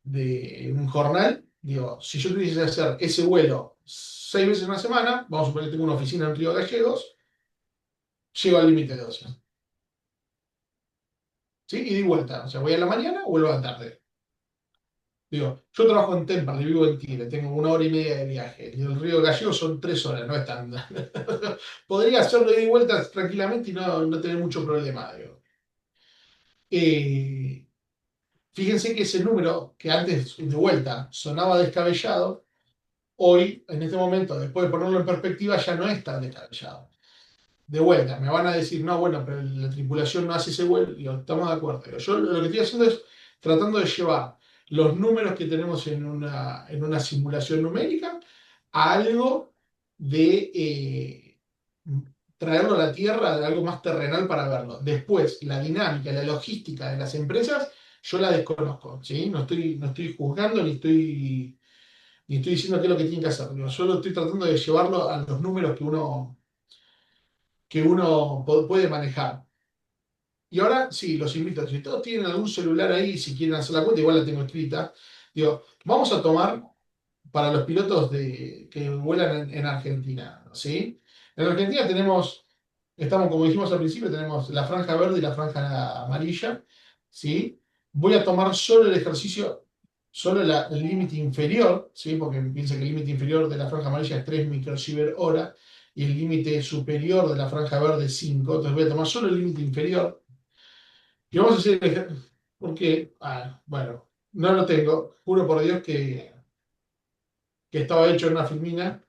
de un jornal, digo, si yo tuviese que hacer ese vuelo 6 veces en una semana, vamos a suponer que tengo una oficina en Río Gallegos, llego al límite de ocio. ¿Sí? Y di vuelta. O sea, voy a la mañana o vuelvo a la tarde. Digo, yo trabajo en Temperley, vivo en Tigre, tengo 1 hora y media de viaje. Y el Río Gallegos son 3 horas, no es tan. Podría hacerlo de ida y vuelta tranquilamente y no tener mucho problema, digo. Eh, Fíjense que ese número que antes de vuelta sonaba descabellado, hoy, en este momento, después de ponerlo en perspectiva, ya no es tan descabellado. De vuelta, me van a decir, no, bueno, pero la tripulación no hace ese vuelo. Digo, estamos de acuerdo. Digo, yo lo que estoy haciendo es tratando de llevar los números que tenemos en una simulación numérica a algo de traerlo a la Tierra, de algo más terrenal para verlo. Después, la dinámica, la logística de las empresas, yo la desconozco, ¿sí? No estoy juzgando ni estoy diciendo qué es lo que tienen que hacer. Digo, yo lo estoy tratando de llevarlo a los números que uno puede manejar. Y ahora sí, los invito, si todos tienen algún celular ahí, si quieren hacer la cuenta, igual la tengo escrita. Digo, vamos a tomar para los pilotos que vuelan en Argentina, ¿sí? En Argentina estamos, como dijimos al principio, tenemos la franja verde y la franja amarilla, ¿sí? Voy a tomar solo el ejercicio, solo el límite inferior, ¿sí? Porque piensa que el límite inferior de la franja amarilla es 3 microsievert hora y el límite superior de la franja verde es 5. Entonces voy a tomar solo el límite inferior y vamos a hacer porque, bueno, no lo tengo, juro por Dios que estaba hecho en una filmina,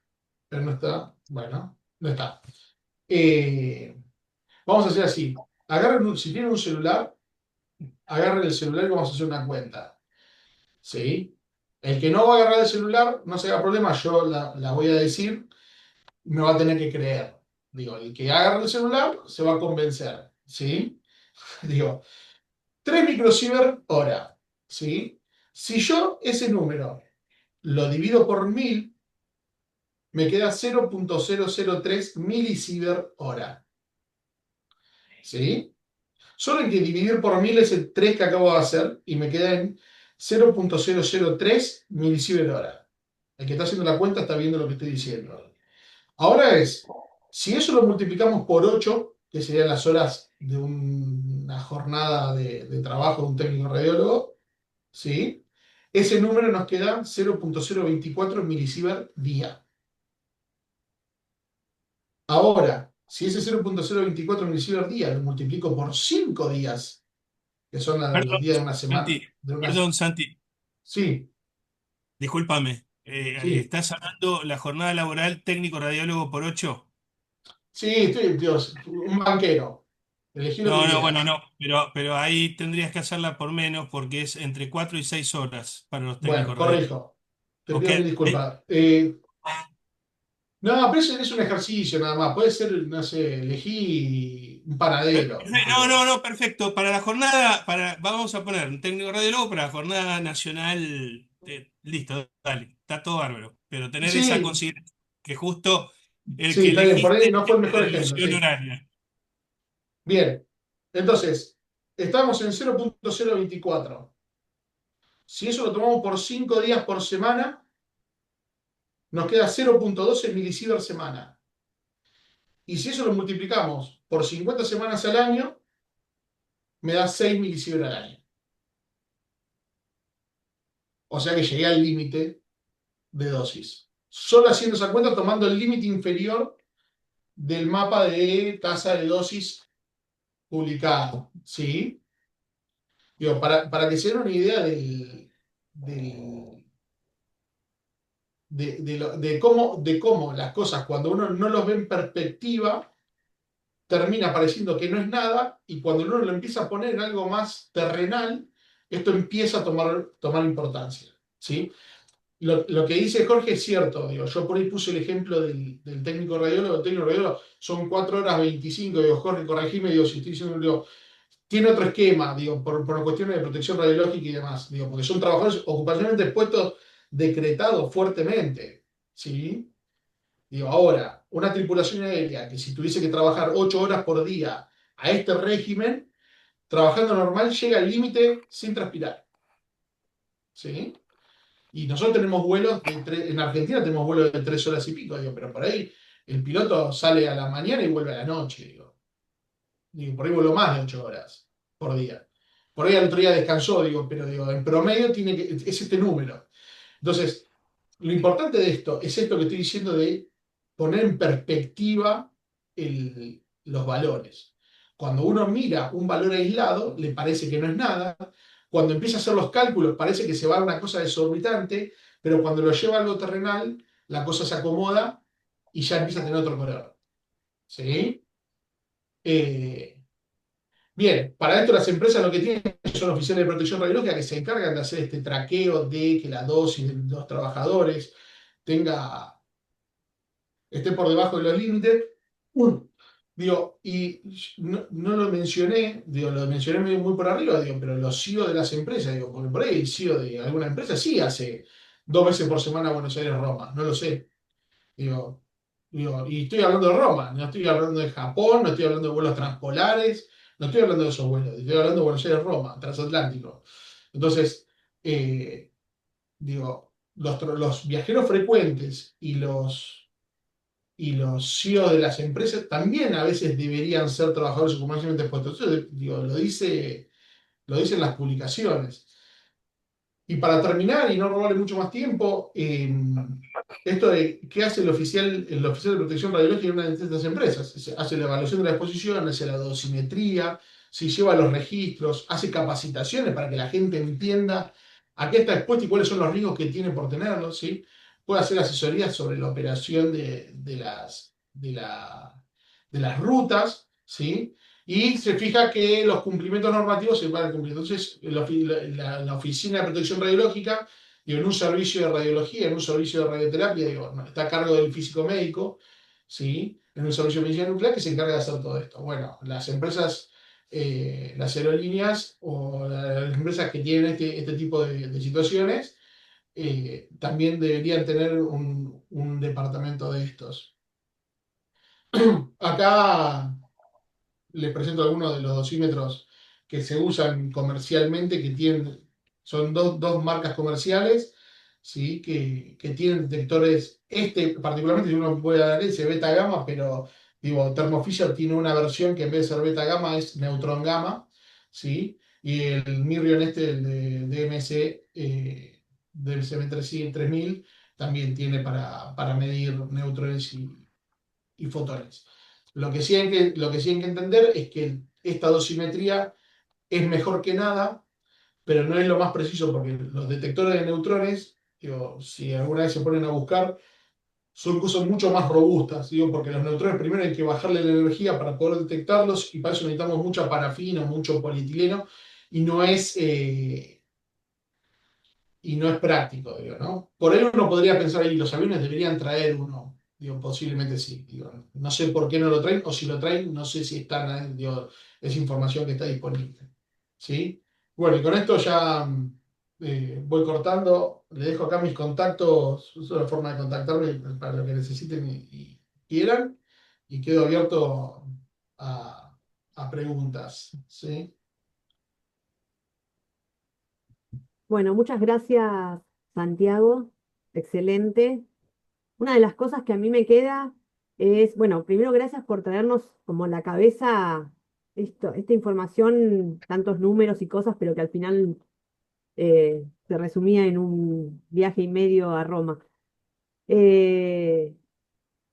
pero no está, bueno, no está. Eh, Vamos a hacer así, si tienen un celular, agarren el celular y vamos a hacer una cuenta, ¿sí? El que no va a agarrar el celular, no se haga problema, yo la voy a decir, me va a tener que creer. Digo, el que agarre el celular se va a convencer, ¿sí? Digo, 3 microsievert hora, ¿sí? Si yo ese número lo divido por 1000, me queda 0.003 milisievert hora, ¿sí? Solo hay que dividir por 1000 ese 3 que acabo de hacer y me queda en 0.003 milisievert hora. El que está haciendo la cuenta está viendo lo que estoy diciendo. Ahora si eso lo multiplicamos por 8, que serían las horas de una jornada de trabajo de un técnico radiólogo, ¿sí? Ese número nos queda 0.024 milisievert día. Ahora, si ese 0.024 milisievert día lo multiplico por 5 días, que son los Perdón, días de una semana, Santi, perdón, Santi, sí, discúlpame. sí, ¿Estás hablando la jornada laboral técnico radiólogo por 8? sí, Dios, un banquero, elegí lo que No, no, bueno, quieras. no, pero ahí tendrías que hacerla por menos porque es entre 4 y 6 horas para los Bueno, técnicos radiólogos. corrijo, te ¿Ok? pido mil disculpas. No, pero eso es un ejercicio nada más, puede ser, no sé, elegí un panadero, No, pero no, no, perfecto. Para la jornada, vamos a poner un técnico radiólogo para la jornada nacional. Listo, dale, está todo bárbaro. Pero tener esa sí, consideración que justo el sí, que está bien, por ahí elegiste no fue es el de mejor ejemplo, reducción sí. horaria. Bien, entonces, estamos en 0.024. Si eso lo tomamos por 5 días por semana, nos queda 0.12 milisievert semana. Y si eso lo multiplicamos por 50 semanas al año, me da 6 milisievert al año. O sea que llegué al límite de dosis. Solo haciendo esa cuenta, tomando el límite inferior del mapa de tasa de dosis publicado. ¿Sí? Digo, para que se den una idea del- de cómo las cosas, cuando uno no los ve en perspectiva, termina pareciendo que no es nada, y cuando uno lo empieza a poner en algo más terrenal, esto empieza a tomar importancia, ¿sí? Lo que dice Jorge es cierto, digo, yo por ahí puse el ejemplo del técnico radiólogo. El técnico radiólogo son 4 horas 25, digo, Jorge, corregime, digo, si estoy diciendo, digo, tiene otro esquema, digo, por cuestiones de protección radiológica y demás, digo, porque son trabajadores ocupacionalmente expuestos decretados fuertemente, ¿sí? Digo, ahora, una tripulación aérea que si tuviese que trabajar 8 horas por día a este régimen, trabajando normal, llega al límite sin transpirar, ¿sí? Y nosotros tenemos vuelos en Argentina tenemos vuelos de 3 horas y pico, digo, pero por ahí el piloto sale a la mañana y vuelve a la noche, digo. Digo, por ahí voló más de 8 horas por día. Por ahí al otro día descansó, digo, pero digo, en promedio es este número. Entonces, lo importante de esto es esto que estoy diciendo de poner en perspectiva los valores. Cuando uno mira un valor aislado, le parece que no es nada. Cuando empieza a hacer los cálculos, parece que se va a una cosa desorbitante, pero cuando lo lleva a algo terrenal, la cosa se acomoda y ya empieza a tener otro color. ¿Sí? Eh, Bien, para esto las empresas lo que tienen son oficiales de protección radiológica que se encargan de hacer este traqueo de que la dosis de los trabajadores esté por debajo de los límites. Digo, y no lo mencioné, digo, lo mencioné muy por arriba, digo, pero los CEO de las empresas, digo, porque por ahí el CEO de alguna empresa sí hace 2 veces por semana Buenos Aires-Roma, no lo sé. Digo, y estoy hablando de Roma, no estoy hablando de Japón, no estoy hablando de vuelos transpolares, no estoy hablando de esos vuelos, estoy hablando de Buenos Aires-Roma, transatlántico. Entonces, digo, los viajeros frecuentes y los CEO de las empresas también a veces deberían ser trabajadores comercialmente expuestos. Eso, digo, lo dicen las publicaciones. Y para terminar y no robarle mucho más tiempo, esto de qué hace el oficial de protección radiológica en una de estas empresas. Hace la evaluación de la exposición, hace la dosimetría, si lleva los registros, hace capacitaciones para que la gente entienda a qué está expuesto y cuáles son los riesgos que tiene por tenerlo, ¿sí? Puede hacer asesorías sobre la operación de las rutas, ¿sí? Y se fija que los cumplimientos normativos se van a cumplir. Entonces, la Oficina de Protección Radiológica, digo, en un servicio de radiología, en un servicio de radioterapia, digo, no, está a cargo del físico médico, ¿sí? En un servicio de medicina nuclear que se encarga de hacer todo esto. Bueno, las empresas, las aerolíneas o las empresas que tienen este tipo de situaciones, también deberían tener un departamento de estos. Acá les presento algunos de los dosímetros que se usan comercialmente, son dos marcas comerciales, ¿sí? que tienen detectores, particularmente si uno puede dar ese beta gamma, pero digo, Thermo Fisher tiene una versión que en vez de ser beta gamma es neutron gamma, ¿sí? Y el Mirion el de DMC, del CM3000, también tiene para medir neutrones y fotones. Lo que sí hay que entender es que esta dosimetría es mejor que nada, pero no es lo más preciso porque los detectores de neutrones, digo, si alguna vez se ponen a buscar, son cosas mucho más robustas, digo, porque los neutrones primero hay que bajarle la energía para poder detectarlos y para eso necesitamos mucha parafina, mucho polietileno y no es práctico, digo, ¿no? Por ahí uno podría pensar, ahí los aviones deberían traer uno, digo, posiblemente sí, digo, no sé por qué no lo traen, o si lo traen, no sé si están, digo, es información que está disponible, ¿sí? Bueno, y con esto ya voy cortando, le dejo acá mis contactos, es una forma de contactarme para lo que necesiten y quieran, y quedo abierto a preguntas, ¿sí? Bueno, muchas gracias, Santiago. Excelente. Una de las cosas que a mí me queda es, bueno, primero gracias por traernos como a la cabeza esta información, tantos números y cosas, pero que al final se resumía en un viaje y medio a Roma, que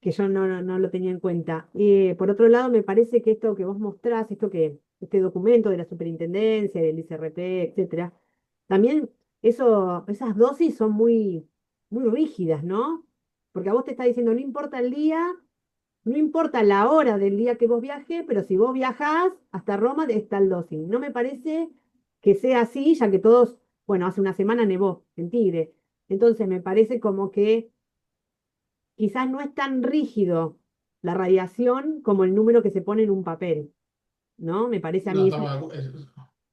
yo no lo tenía en cuenta. Y por otro lado, me parece que esto que vos mostrás, este documento de la superintendencia, del ICRP, etcétera, también esas dosis son muy, muy rígidas, ¿no? Porque a vos te está diciendo, no importa el día, no importa la hora del día que vos viajes, pero si vos viajás hasta Roma está el dosis. No me parece que sea así, ya que todos, bueno, hace una semana nevó en Tigre. Entonces me parece como que quizás no es tan rígido la radiación como el número que se pone en un papel, ¿no? Me parece a No, mí eso, estamos de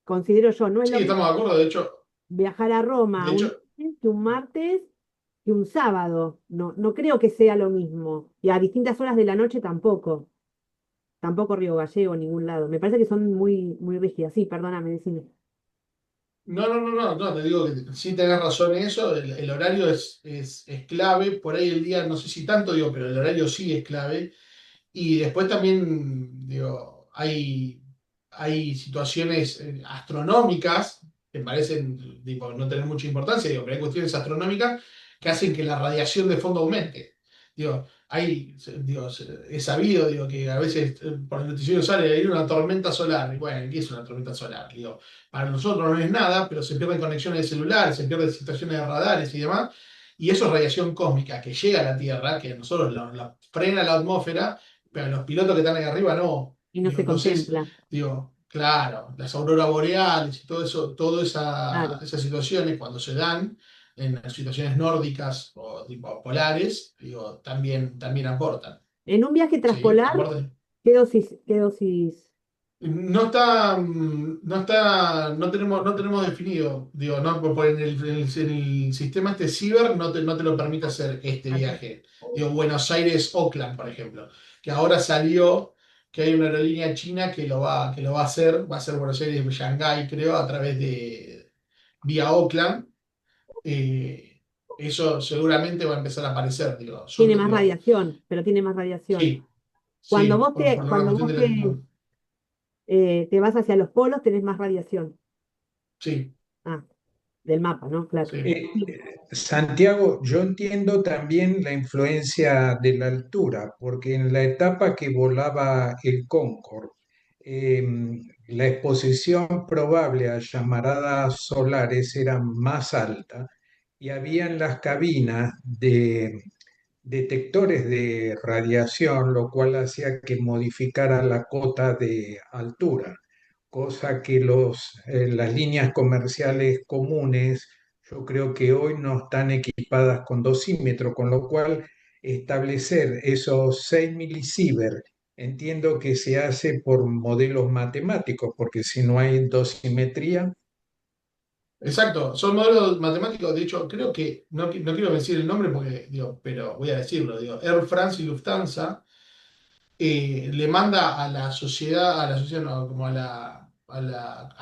considero yo, no es sí, lo mismo estamos de acuerdo. viajar a Roma De un hecho, lunes que un martes que un sábado. No, no creo que sea lo mismo. Y a distintas horas de la noche tampoco. Tampoco Río Gallego, ningún lado. Me parece que son muy, muy rígidas. Sí, perdóname, decime. no, te digo que sí tenés razón en eso, el horario es clave, por ahí el día no sé si tanto, digo, pero el horario sí es clave. Y después también, digo, hay situaciones astronómicas que parecen tipo, no tener mucha importancia, digo, pero hay cuestiones astronómicas que hacen que la radiación de fondo aumente. Digo, digo, es sabido, digo, que a veces por el noticiero sale hay una tormenta solar. Y bueno, ¿qué es una tormenta solar? Digo, para nosotros no es nada, pero se pierden conexiones de celulares, se pierden situaciones de radares y demás. Y eso es radiación cósmica que llega a la Tierra, que a nosotros la frena la atmósfera, pero los pilotos que están ahí arriba no. Y no Digo, se entonces, contempla. digo, claro, las auroras boreales y todo eso, Claro. esas situaciones, cuando se dan en situaciones nórdicas o tipo polares, digo, también aportan. En un viaje ¿Sí? traspolar, Aportan. qué dosis? No tenemos definido, digo, no, en el sistema este Ciber no te lo permite hacer este Hace- viaje. Digo, Buenos Aires-Oakland, por ejemplo, que ahora salió que hay una aerolínea china que lo va a hacer, va a ser Buenos Aires-Shanghái, creo, a través de vía Oakland. Eh, Eso seguramente va a empezar a aparecer, digo, Tiene más digo, radiación, pero tiene más radiación. sí, sí, por una Cuando cuestión vos de la. te vas hacia los polos, tenés más radiación. Sí, Ah, del mapa, ¿no? Claro. sí. Sí. Santiago, yo entiendo también la influencia de la altura, porque en la etapa que volaba el Concorde, la exposición probable a llamaradas solares era más alta y había en las cabinas de detectores de radiación, lo cual hacía que modificara la cota de altura, cosa que las líneas comerciales comunes, yo creo que hoy no están equipadas con dosímetro, con lo cual establecer esos 6 milisievert, entiendo que se hace por modelos matemáticos, porque si no hay dosimetría. Exacto, son modelos matemáticos. De hecho, creo que, no quiero decir el nombre porque, digo, pero voy a decirlo, digo, Air France y Lufthansa le manda a la sociedad, no, como a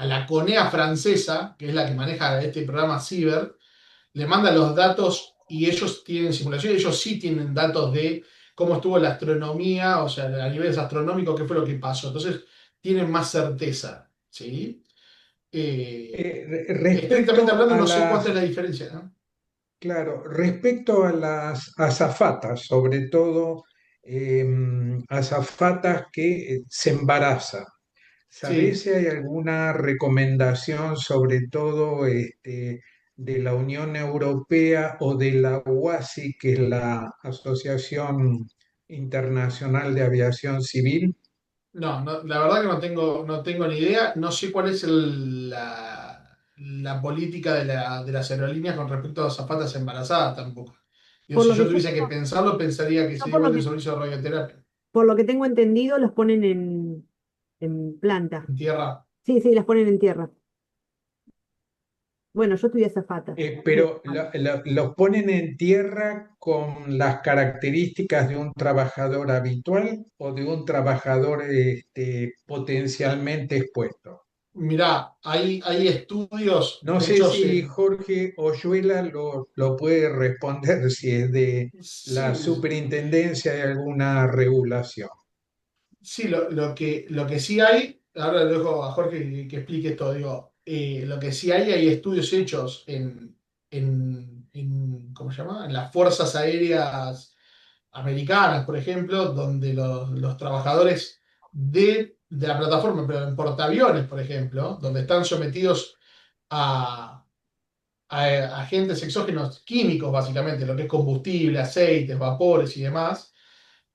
la CONEA francesa, que es la que maneja este programa Ciber, le manda los datos y ellos tienen simulaciones, ellos sí tienen datos de cómo estuvo la astronomía, o sea, a niveles astronómicos, qué fue lo que pasó. Entonces, tienen más certeza, ¿sí? Estrictamente Respecto hablando, a no sé cuánto las es la diferencia, ¿no? Claro, respecto a las azafatas, sobre todo azafatas que se embarazan, ¿sabés Sí, si hay alguna recomendación, sobre todo de la Unión Europea o de la UASI, que es la Asociación Internacional de Aviación Civil? no, la verdad que no tengo ni idea. No sé cuál es la política de las aerolíneas con respecto a zapatas embarazadas tampoco. Digo, Por si lo que yo yo tuviese que tengo, pensarlo, pensaría que yo sería igual del servicio de radioterapia por lo que tengo entendido, los ponen en planta. en tierra. Sí, sí, las ponen en tierra. Bueno, yo estudié azafata. Pero los ponen en tierra con las características de un trabajador habitual o de un trabajador potencialmente expuesto. Mirá, hay estudios No sé hechos si en. Jorge Oyuela lo puede responder, si es de la Sí, superintendencia de alguna regulación. sí, lo que sí hay, ahora le dejo a Jorge que explique esto, digo, lo que sí hay estudios hechos ¿cómo se llama? En las fuerzas aéreas americanas, por ejemplo, donde los trabajadores de la plataforma, pero en portaaviones, por ejemplo, donde están sometidos a, agentes exógenos químicos, básicamente, lo que es combustible, aceites, vapores y demás,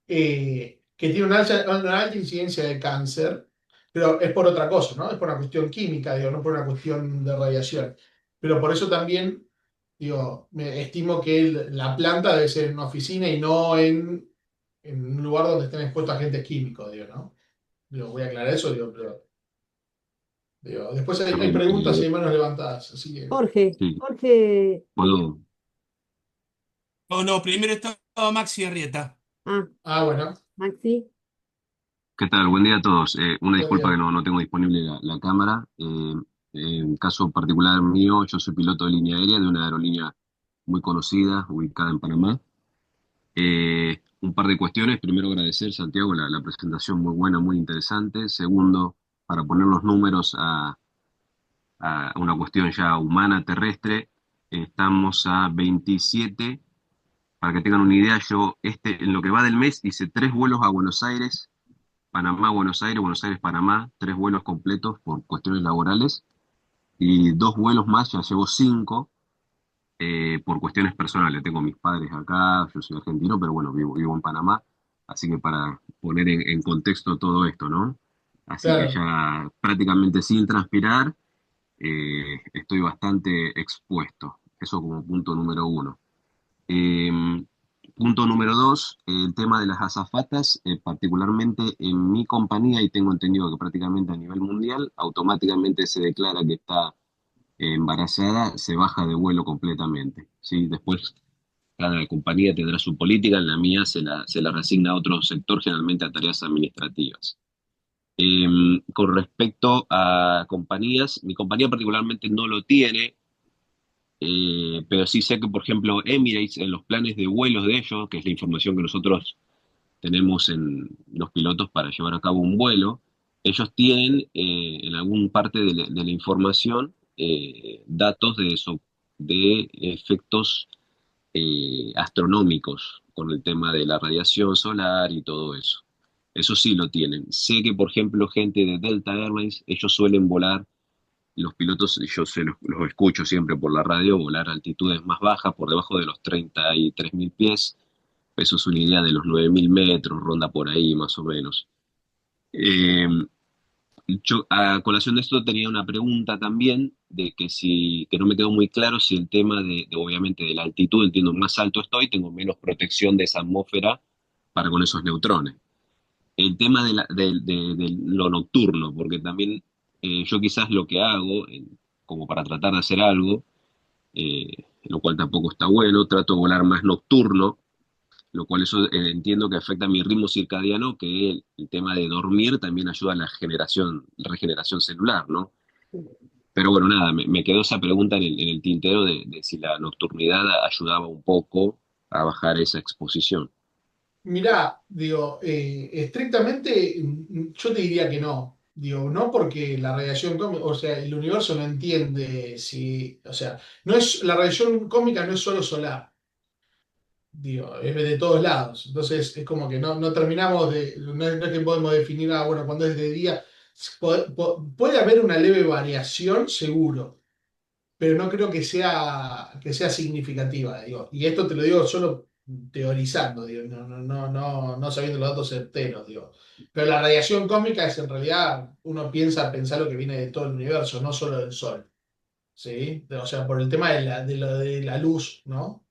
que tiene una alta incidencia de cáncer. pero es por otra cosa, ¿no? Es por una cuestión química, digo, no por una cuestión de radiación. Pero por eso también, digo, me estimo que la planta debe ser en una oficina y no en un lugar donde estén expuestos agentes químicos, digo, ¿no? Digo, voy a aclarar eso, digo, pero digo, después hay También, preguntas y hay manos levantadas, así que Jorge, sí, Jorge, puedo. Oh, no, primero estaba Maxi Arrieta. ah, bueno, Maxi, ¿Qué tal? Buen día a todos. Una buen disculpa que día. no tengo disponible la cámara. En caso particular mío, yo soy piloto de línea aérea de una aerolínea muy conocida, ubicada en Panamá. Un par de cuestiones. Primero, agradecer, Santiago, la presentación muy buena, muy interesante. Segundo, para poner los números a una cuestión ya humana, terrestre, estamos a 27. Para que tengan una idea, yo en lo que va del mes hice 3 vuelos a Buenos Aires, Panamá, Buenos Aires, Panamá, 3 vuelos completos por cuestiones laborales y 2 vuelos más, ya llevo 5 por cuestiones personales. Tengo mis padres acá, yo soy argentino, pero bueno, vivo en Panamá, así que para poner en contexto todo esto, ¿no? Así que Claro. ya prácticamente sin transpirar, estoy bastante expuesto. Eso como punto número uno. Eh, Punto número dos, el tema de las azafatas, particularmente en mi compañía, y tengo entendido que prácticamente a nivel mundial, automáticamente se declara que está embarazada, se baja de vuelo completamente, ¿sí? Después cada compañía tendrá su política, en la mía se la resigna a otro sector, generalmente a tareas administrativas. Con respecto a compañías, mi compañía particularmente no lo tiene, pero sí sé que, por ejemplo, Emirates, en los planes de vuelos de ellos, que es la información que nosotros tenemos en los pilotos para llevar a cabo un vuelo, ellos tienen en algún parte de la información datos de efectos astronómicos con el tema de la radiación solar y todo eso. Eso sí lo tienen. Sé que, por ejemplo, gente de Delta Airlines, ellos suelen volar, los pilotos, yo los escucho siempre por la radio, volar a altitudes más bajas, por debajo de los 33.000 pies. Eso es una idea de los 9.000 metros, ronda por ahí más o menos. Eh, yo, a colación de esto, tenía una pregunta también, de que no me quedó muy claro si el tema obviamente, de la altitud, entiendo, más alto estoy, tengo menos protección de esa atmósfera para con esos neutrones. El tema de lo nocturno, porque también yo quizás lo que hago, como para tratar de hacer algo, lo cual tampoco está bueno, trato de volar más nocturno, lo cual eso entiendo que afecta a mi ritmo circadiano, que el tema de dormir también ayuda a la regeneración celular, ¿no? Pero bueno, nada, me quedó esa pregunta en el tintero de si la nocturnidad ayudaba un poco a bajar esa exposición. Mirá, digo, estrictamente yo te diría que no. Digo, no porque la radiación cósmica, o sea, el universo no entiende si, o sea, no es, la radiación cósmica no es solo solar, digo, es de todos lados. Entonces es como que no terminamos no es que podemos definir, bueno, cuando es de día, puede haber una leve variación, seguro, pero no creo que sea significativa, digo. Y esto te lo digo solo teorizando, digo, no sabiendo los datos certeros, digo. Pero la radiación cósmica es en realidad, uno pensar lo que viene de todo el universo, no solo del Sol, ¿sí? O sea, por el tema de la luz, ¿no?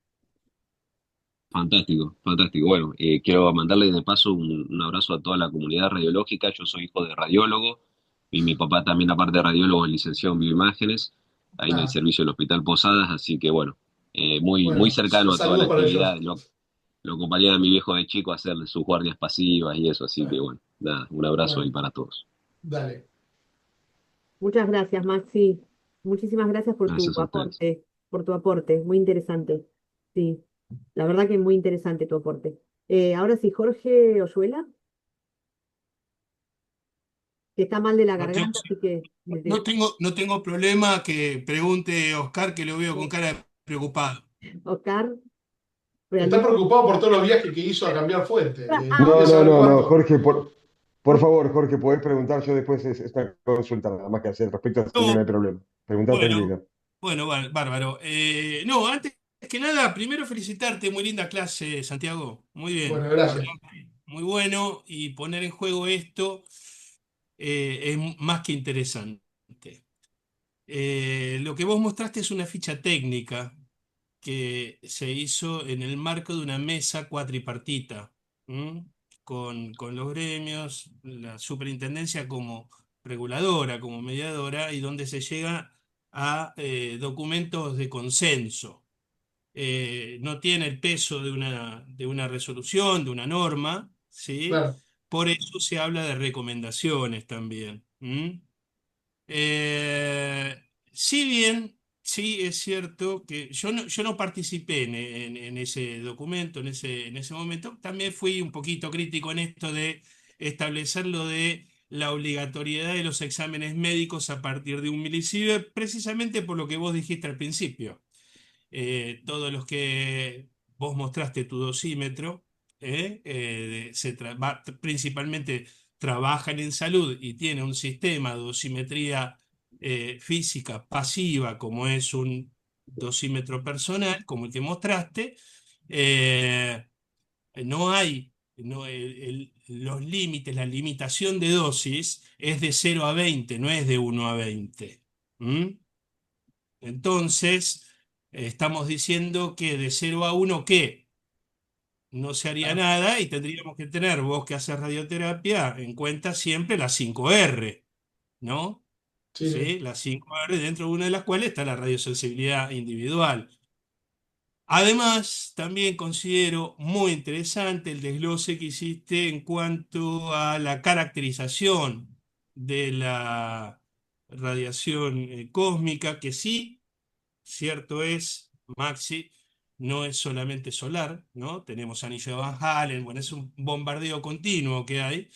Fantástico, fantástico. Bueno, quiero mandarle de paso un abrazo a toda la comunidad radiológica. Yo soy hijo de radiólogo y mi papá también, aparte de radiólogo, es licenciado en bioimágenes, ahí en el Ah, servicio del Hospital Posadas, así que bueno, muy, muy bueno, cercano a toda la saludos para actividad. ellos. Lo acompañaba a mi viejo de chico a hacer sus guardias pasivas y eso, así que Bueno, bueno, nada, un abrazo ahí bueno, para todos. dale. muchas gracias, Maxi. Muchísimas gracias Gracias a ustedes. por tu aporte, muy interesante. Sí, la verdad que muy interesante tu aporte. Ahora sí, Jorge Oyuela, que está mal de la No, tengo- garganta, así que no tengo problema que pregunte Oscar, que lo veo con cara de preocupado. Oscar, Está realiza. preocupado por todos los viajes que hizo a cambiar fuente. Quiere No, no, saber no, no, cuánto. Jorge, por favor, Jorge, podés preguntar, yo después esta consulta nada más que hacer respecto a esto, no hay No, problema. Preguntar bueno, tranquilo. bueno, bárbaro. No, antes que nada, primero felicitarte, muy linda clase, Santiago. Muy bien, Bueno, la verdad, gracias. muy bueno y poner en juego esto. es más que interesante. Lo que vos mostraste es una ficha técnica que se hizo en el marco de una mesa cuatripartita, ¿m? Con los gremios, la superintendencia como reguladora, como mediadora, y donde se llega a documentos de consenso. No tiene el peso de una resolución, de una norma, ¿sí? Claro, Por eso se habla de recomendaciones también. Si bien, sí es cierto que yo no participé en ese documento, en ese momento, también fui un poquito crítico en esto de establecer lo de la obligatoriedad de los exámenes médicos a partir de un milisievert, precisamente por lo que vos dijiste al principio. Todos los que vos mostraste tu dosímetro, principalmente trabajan en salud y tienen un sistema de dosimetría física pasiva, como es un dosímetro personal, como el que mostraste. eh, no hay, los límites, la limitación de dosis es de 0 a 20, no es de 1 a 20. ¿Mm? Entonces, estamos diciendo que de 0 a 1, ¿qué? No se haría claro. nada y tendríamos que tener, vos que haces radioterapia, en cuenta siempre las 5R, ¿no? Sí, sí. ¿Sí? Las 5R, dentro de una de las cuales está la radiosensibilidad individual. Además, también considero muy interesante el desglose que hiciste en cuanto a la caracterización de la radiación cósmica, que sí. Cierto es, Maxi, no es solamente solar, ¿no? Tenemos anillo de Van Allen, bueno, es un bombardeo continuo que hay,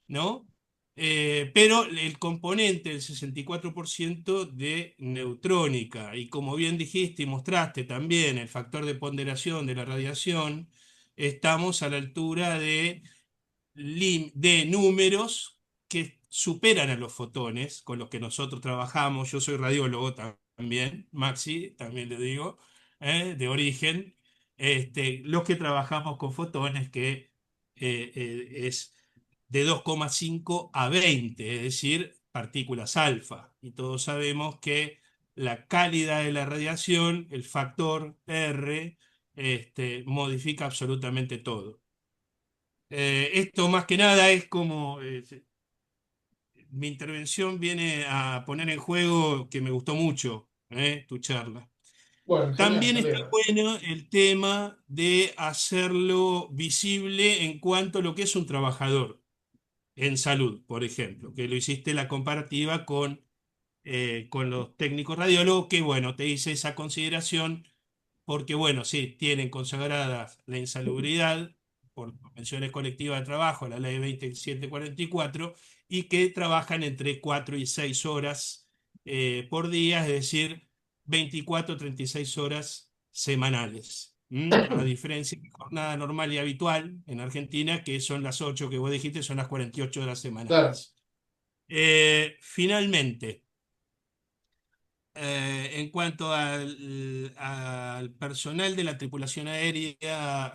¿no? Pero el componente del 64% de neutrónica, y como bien dijiste y mostraste también el factor de ponderación de la radiación, estamos a la altura de números que superan a los fotones con los que nosotros trabajamos. Yo soy radiólogo también, Maxi, también le digo, de origen. Los que trabajamos con fotones que es de 2,5 a 20, es decir, partículas alfa. Y todos sabemos que la calidad de la radiación, el factor R, modifica absolutamente todo. Esto más que nada es como mi intervención viene a poner en juego que me gustó mucho tu charla. Bueno, genial, También me está alegro. bueno el tema de hacerlo visible en cuanto a lo que es un trabajador en salud, por ejemplo, que lo hiciste la comparativa con los técnicos radiólogos, que bueno, te hice esa consideración porque bueno, sí, tienen consagradas la insalubridad por convenciones colectivas de trabajo, la ley 2744, y que trabajan entre 4 y 6 horas por día, es decir, 24 o 36 horas semanales. A diferencia de la jornada normal y habitual en Argentina, que son las 8 que vos dijiste, son las 48 horas Claro. semanales. Finalmente, en cuanto al personal de la tripulación aérea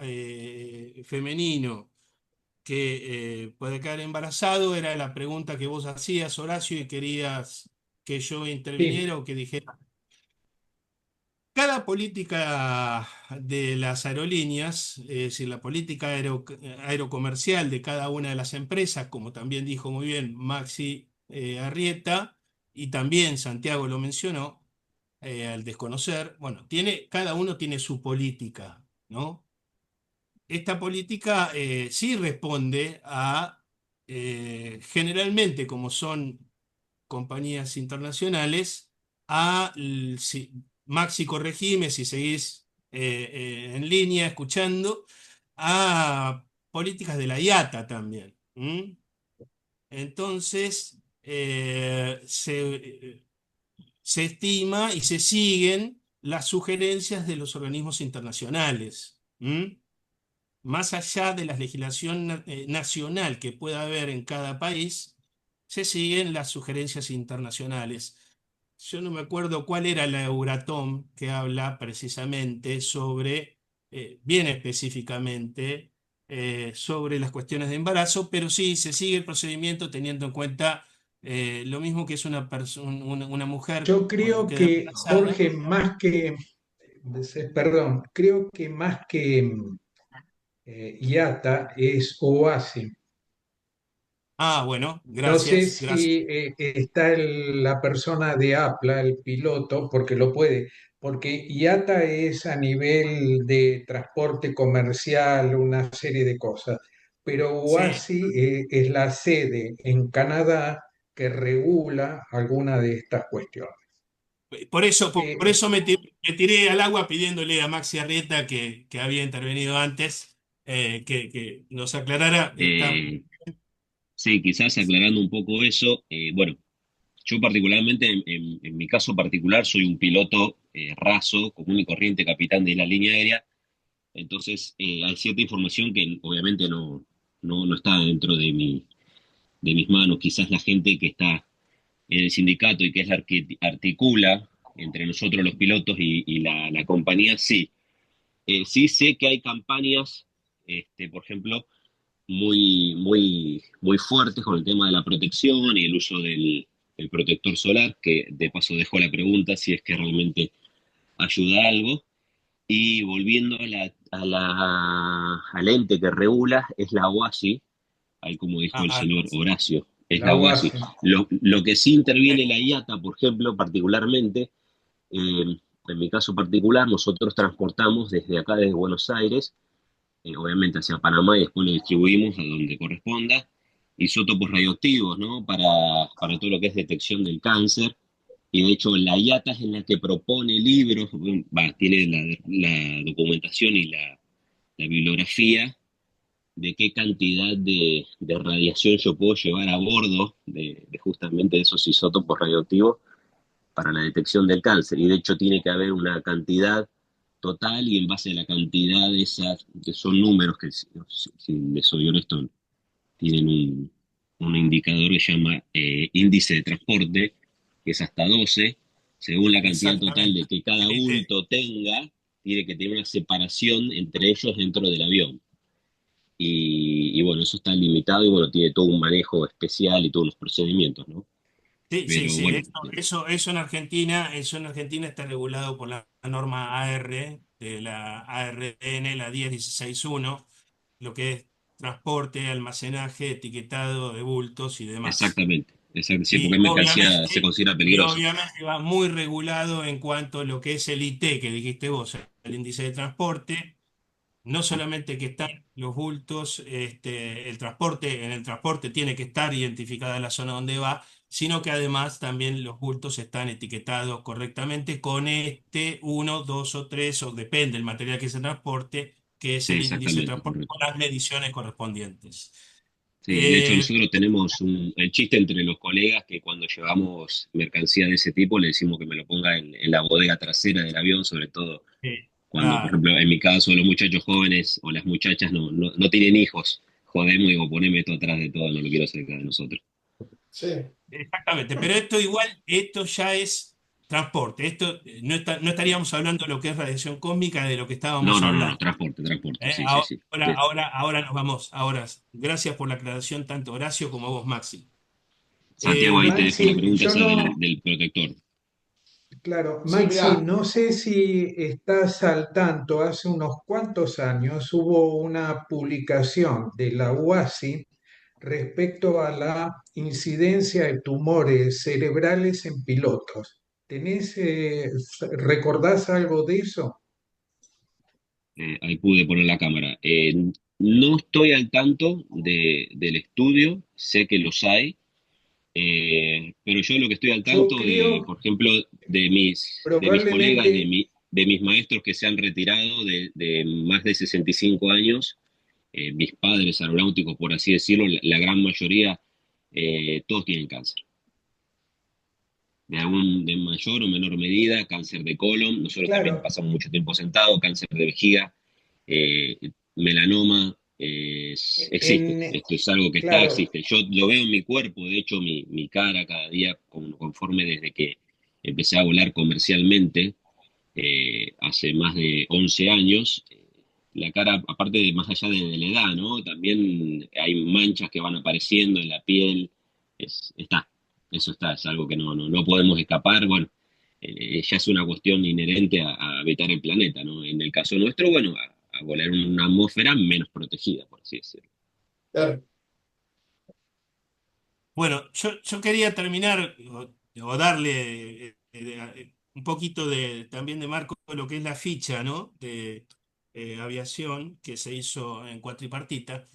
femenino que puede quedar embarazado, era la pregunta que vos hacías, Horacio, y querías que yo Sí, interviniera o que dijera. Cada política de las aerolíneas, es decir, la política aerocomercial de cada una de las empresas, como también dijo muy bien Maxi Arrieta, y también Santiago lo mencionó, al desconocer, bueno, cada uno tiene su política, ¿no? Esta política sí responde a, generalmente, como son compañías internacionales, Maxi, corregime si seguís en línea escuchando, a políticas de la IATA también. Entonces, se estima y se siguen las sugerencias de los organismos internacionales. Más allá de la legislación nacional que pueda haber en cada país, se siguen las sugerencias internacionales. Yo no me acuerdo cuál era la Euratom que habla precisamente sobre, bien específicamente, sobre las cuestiones de embarazo, pero sí se sigue el procedimiento teniendo en cuenta lo mismo que es una mujer Yo cuando creo queda que, embarazada. Jorge, perdón, creo que más que IATA es OASI. Ah, bueno, No sé gracias, gracias. si está la persona de APLA, el piloto, porque lo puede, porque IATA es a nivel de transporte comercial, una serie de cosas, pero Sí. OASI es la sede en Canadá que regula alguna de estas cuestiones. Por Eh, eso me tiré al agua pidiéndole a Maxi Arrieta, que había intervenido antes, que nos aclarara. Eh, sí, quizás aclarando un poco eso, bueno, yo particularmente, en mi caso particular, soy un piloto raso, común y corriente, capitán de la línea aérea. Entonces, hay cierta información que obviamente no está dentro de mis manos. Quizás la gente que está en el sindicato y que es la que articula entre nosotros los pilotos y la compañía, sí. Sí sé que hay campañas, por ejemplo, muy fuertes con el tema de la protección y el uso del protector solar, que de paso dejo la pregunta si es que realmente ayuda algo. Y volviendo al ente que regula, es la OASI, ahí como dijo el señor Horacio, es la la OASI. OASI. Lo que sí interviene la IATA, por ejemplo, particularmente, en mi caso particular, nosotros transportamos desde acá, desde Buenos Aires, obviamente hacia Panamá y después lo distribuimos a donde corresponda, isótopos radioactivos, ¿no? Para todo lo que es detección del cáncer. Y de hecho la IATA es la que propone libros, tiene la documentación y la bibliografía de qué cantidad de radiación yo puedo llevar a bordo de justamente esos isótopos radioactivos para la detección del cáncer. Y de hecho tiene que haber una cantidad total y en base a la cantidad de esas, que son números que, si les soy honesto, tienen un indicador que se llama índice de transporte, que es hasta 12 según la cantidad total de Exactamente. que cada Este, bulto tenga, tiene que tener una separación entre ellos dentro del avión. Y bueno, eso está limitado y bueno, tiene todo un manejo especial y todos los procedimientos, ¿no? sí, sí, Pero sí. bueno, Eso en Argentina está regulado por la norma AR, de la ARN, la 10161, lo que es transporte, almacenaje, etiquetado de bultos y demás. exactamente, sí, porque Y es mercancía, se obviamente, considera y peligrosa. obviamente va muy regulado en cuanto a lo que es el IT que dijiste vos, el índice de transporte. No solamente que están los bultos, en el transporte tiene que estar identificada la zona donde va, sino que además también los bultos están etiquetados correctamente con uno, dos o tres, o depende del material que se transporte, que es Sí, el índice de exactamente, transporte correcto. con las mediciones correspondientes. Sí, de hecho Eh, nosotros tenemos el chiste entre los colegas que cuando llevamos mercancía de ese tipo le decimos que me lo ponga en la bodega trasera del avión, sobre todo cuando, por claro. ejemplo, en mi caso, los muchachos jóvenes o las muchachas no tienen hijos. Jodemos y digo, poneme esto atrás de todo, no lo quiero cerca de nosotros. Sí. Exactamente, pero esto igual, esto ya es transporte. Esto no estaríamos hablando de lo que es radiación cósmica, de lo que No, estábamos no, no, no, hablando. transporte, sí, sí, sí. Bien. Ahora nos vamos. Ahora, gracias por la aclaración, tanto Horacio como vos, Maxi. Santiago, ahí te Eh, dejo la Maxi, pregunta yo esa no, del protector. claro, Sí, Maxi, mirá, no sé si estás al tanto, hace unos cuantos años hubo una publicación de la UASI respecto a la incidencia de tumores cerebrales en pilotos. ¿Recordás algo de eso? Ahí pude poner la cámara. No estoy al tanto del estudio, sé que los hay, pero yo lo que estoy al Yo tanto creo por ejemplo, de mis colegas, probablemente, de mis maestros que se han retirado de más de 65 años, mis padres aeronáuticos, por así decirlo, la gran mayoría, todos tienen cáncer. De mayor o menor medida, cáncer de colon, nosotros también claro, pasamos mucho tiempo sentados, cáncer de vejiga, eh, melanoma, existe, en, esto es algo que está, claro, existe. Yo lo veo en mi cuerpo, de hecho mi cara cada día, conforme desde que empecé a volar comercialmente, hace más de 11 años, la cara, aparte de más allá de la edad, ¿no? También hay manchas que van apareciendo en la piel, está. Eso está, es algo que no podemos escapar. Bueno, ya es una cuestión inherente a habitar el planeta, ¿no? En el caso nuestro, bueno, a volar en una atmósfera menos protegida, por así decirlo. Claro. Bueno, yo quería terminar o darle un poquito también de marco de lo que es la ficha, ¿no? De aviación que se hizo en cuatripartita.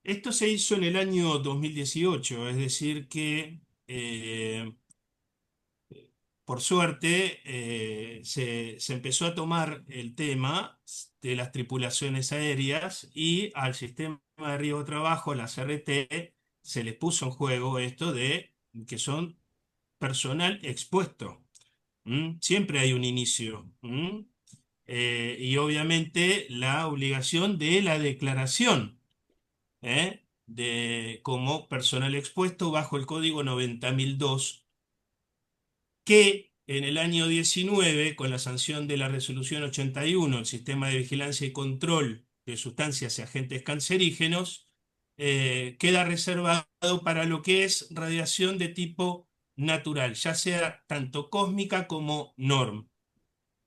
Esto se hizo en el año 2018, es decir que por suerte se empezó a tomar el tema de las tripulaciones aéreas y al sistema de riesgo de trabajo, la CRT, se les puso en juego esto de que son personal expuesto. Siempre hay un inicio. Y obviamente la obligación de la declaración como personal expuesto bajo el código 90.002 que en el año 19, con la sanción de la resolución 81, el sistema de vigilancia y control de sustancias y agentes cancerígenos, queda reservado para lo que es radiación de tipo natural, ya sea tanto cósmica como NORM.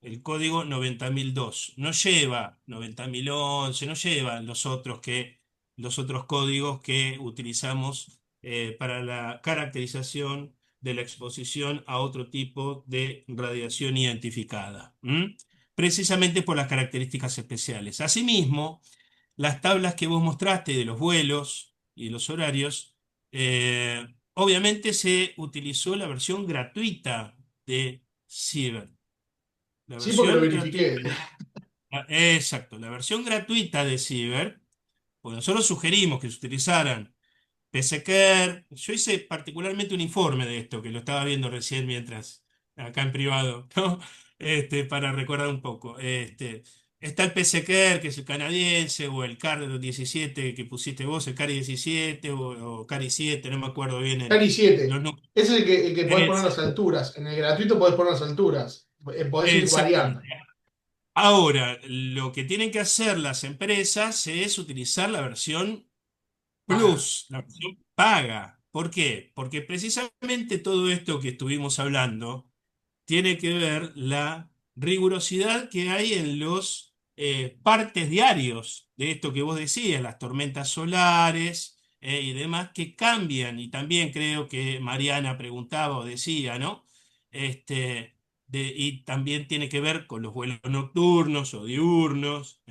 El código 90.002 no lleva 90.011, no lleva los otros códigos que utilizamos para la caracterización de la exposición a otro tipo de radiación identificada, precisamente por las características especiales. Asimismo, las tablas que vos mostraste de los vuelos y los horarios, obviamente se utilizó la versión gratuita de Ciber. La Sí, porque lo versión gratuita, verifiqué. exacto, la versión gratuita de Ciber, pues nosotros sugerimos que se utilizaran PSQR. Yo hice particularmente un informe de esto, que lo estaba viendo recién mientras, acá en privado, ¿no? Para recordar un poco. Está el PSQR, que es el canadiense, o el CAR 17 que pusiste vos, el CARI 17 o CARI 7, no me acuerdo bien Cali 7. los números. Ese es el que podés poner las Es- alturas. En el gratuito podés poner las alturas. Podés ir Exactamente. variando. Ahora, lo que tienen que hacer las empresas es utilizar la versión Paga. Plus, la versión paga. ¿Por qué? Porque precisamente todo esto que estuvimos hablando tiene que ver la rigurosidad que hay en los partes diarios de esto que vos decías, las tormentas solares y demás que cambian. Y también creo que Mariana preguntaba o decía, ¿no? Y también tiene que ver con los vuelos nocturnos o diurnos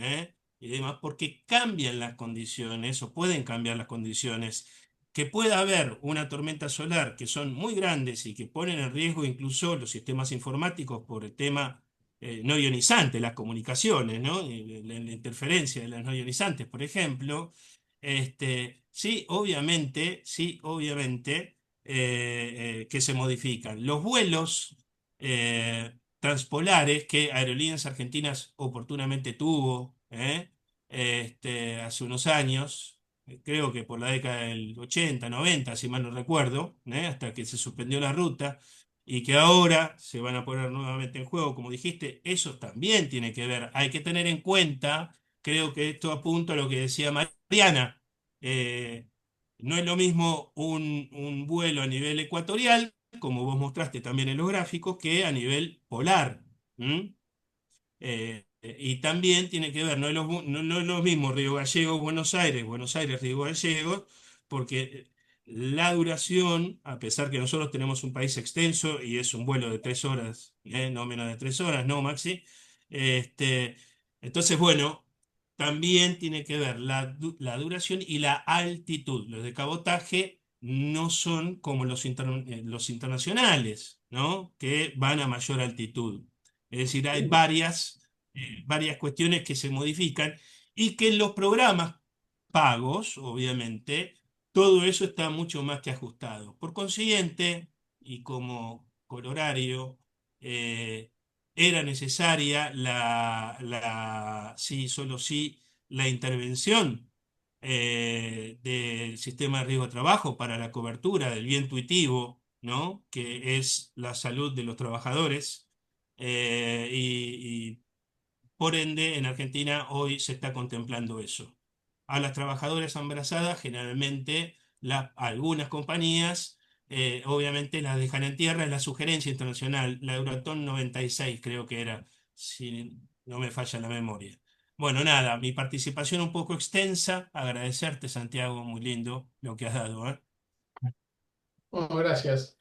y demás, porque cambian las condiciones o pueden cambiar las condiciones que pueda haber una tormenta solar que son muy grandes y que ponen en riesgo incluso los sistemas informáticos por el tema no ionizante, las comunicaciones, ¿no? Y la interferencia de las no ionizantes, por ejemplo. Sí, obviamente que se modifican. Los vuelos transpolares que Aerolíneas Argentinas oportunamente tuvo hace unos años, creo que por la década del 80, 90, si mal no recuerdo, hasta que se suspendió la ruta y que ahora se van a poner nuevamente en juego, como dijiste, eso también tiene que ver. Hay que tener en cuenta, creo que esto apunta a lo que decía Mariana, eh, no es lo mismo un vuelo a nivel ecuatorial, como vos mostraste también en los gráficos, que a nivel polar. Y también tiene que ver, no es lo mismo Río Gallegos, Buenos Aires, Río Gallegos, porque la duración, a pesar que nosotros tenemos un país extenso y es un vuelo de 3 horas, no menos de 3 horas, ¿no, Maxi? Este, entonces, bueno, también tiene que ver la duración y la altitud. Los de cabotaje no son como los internacionales, ¿no? Que van a mayor altitud. Es decir, hay varias cuestiones que se modifican y que en los programas pagos, obviamente, todo eso está mucho más que ajustado. Por consiguiente, y como colorario, eh, era necesaria sí, solo sí, la intervención del sistema de riesgo de trabajo para la cobertura del bien intuitivo, ¿no? Que es la salud de los trabajadores. Y por ende, en Argentina hoy se está contemplando eso. A las trabajadoras embarazadas, generalmente algunas compañías obviamente la dejan en tierra, es la sugerencia internacional, la Euratom 96 creo que era, si no me falla la memoria. Bueno, nada, mi participación un poco extensa, agradecerte Santiago, muy lindo lo que has dado, ¿eh? Bueno, gracias.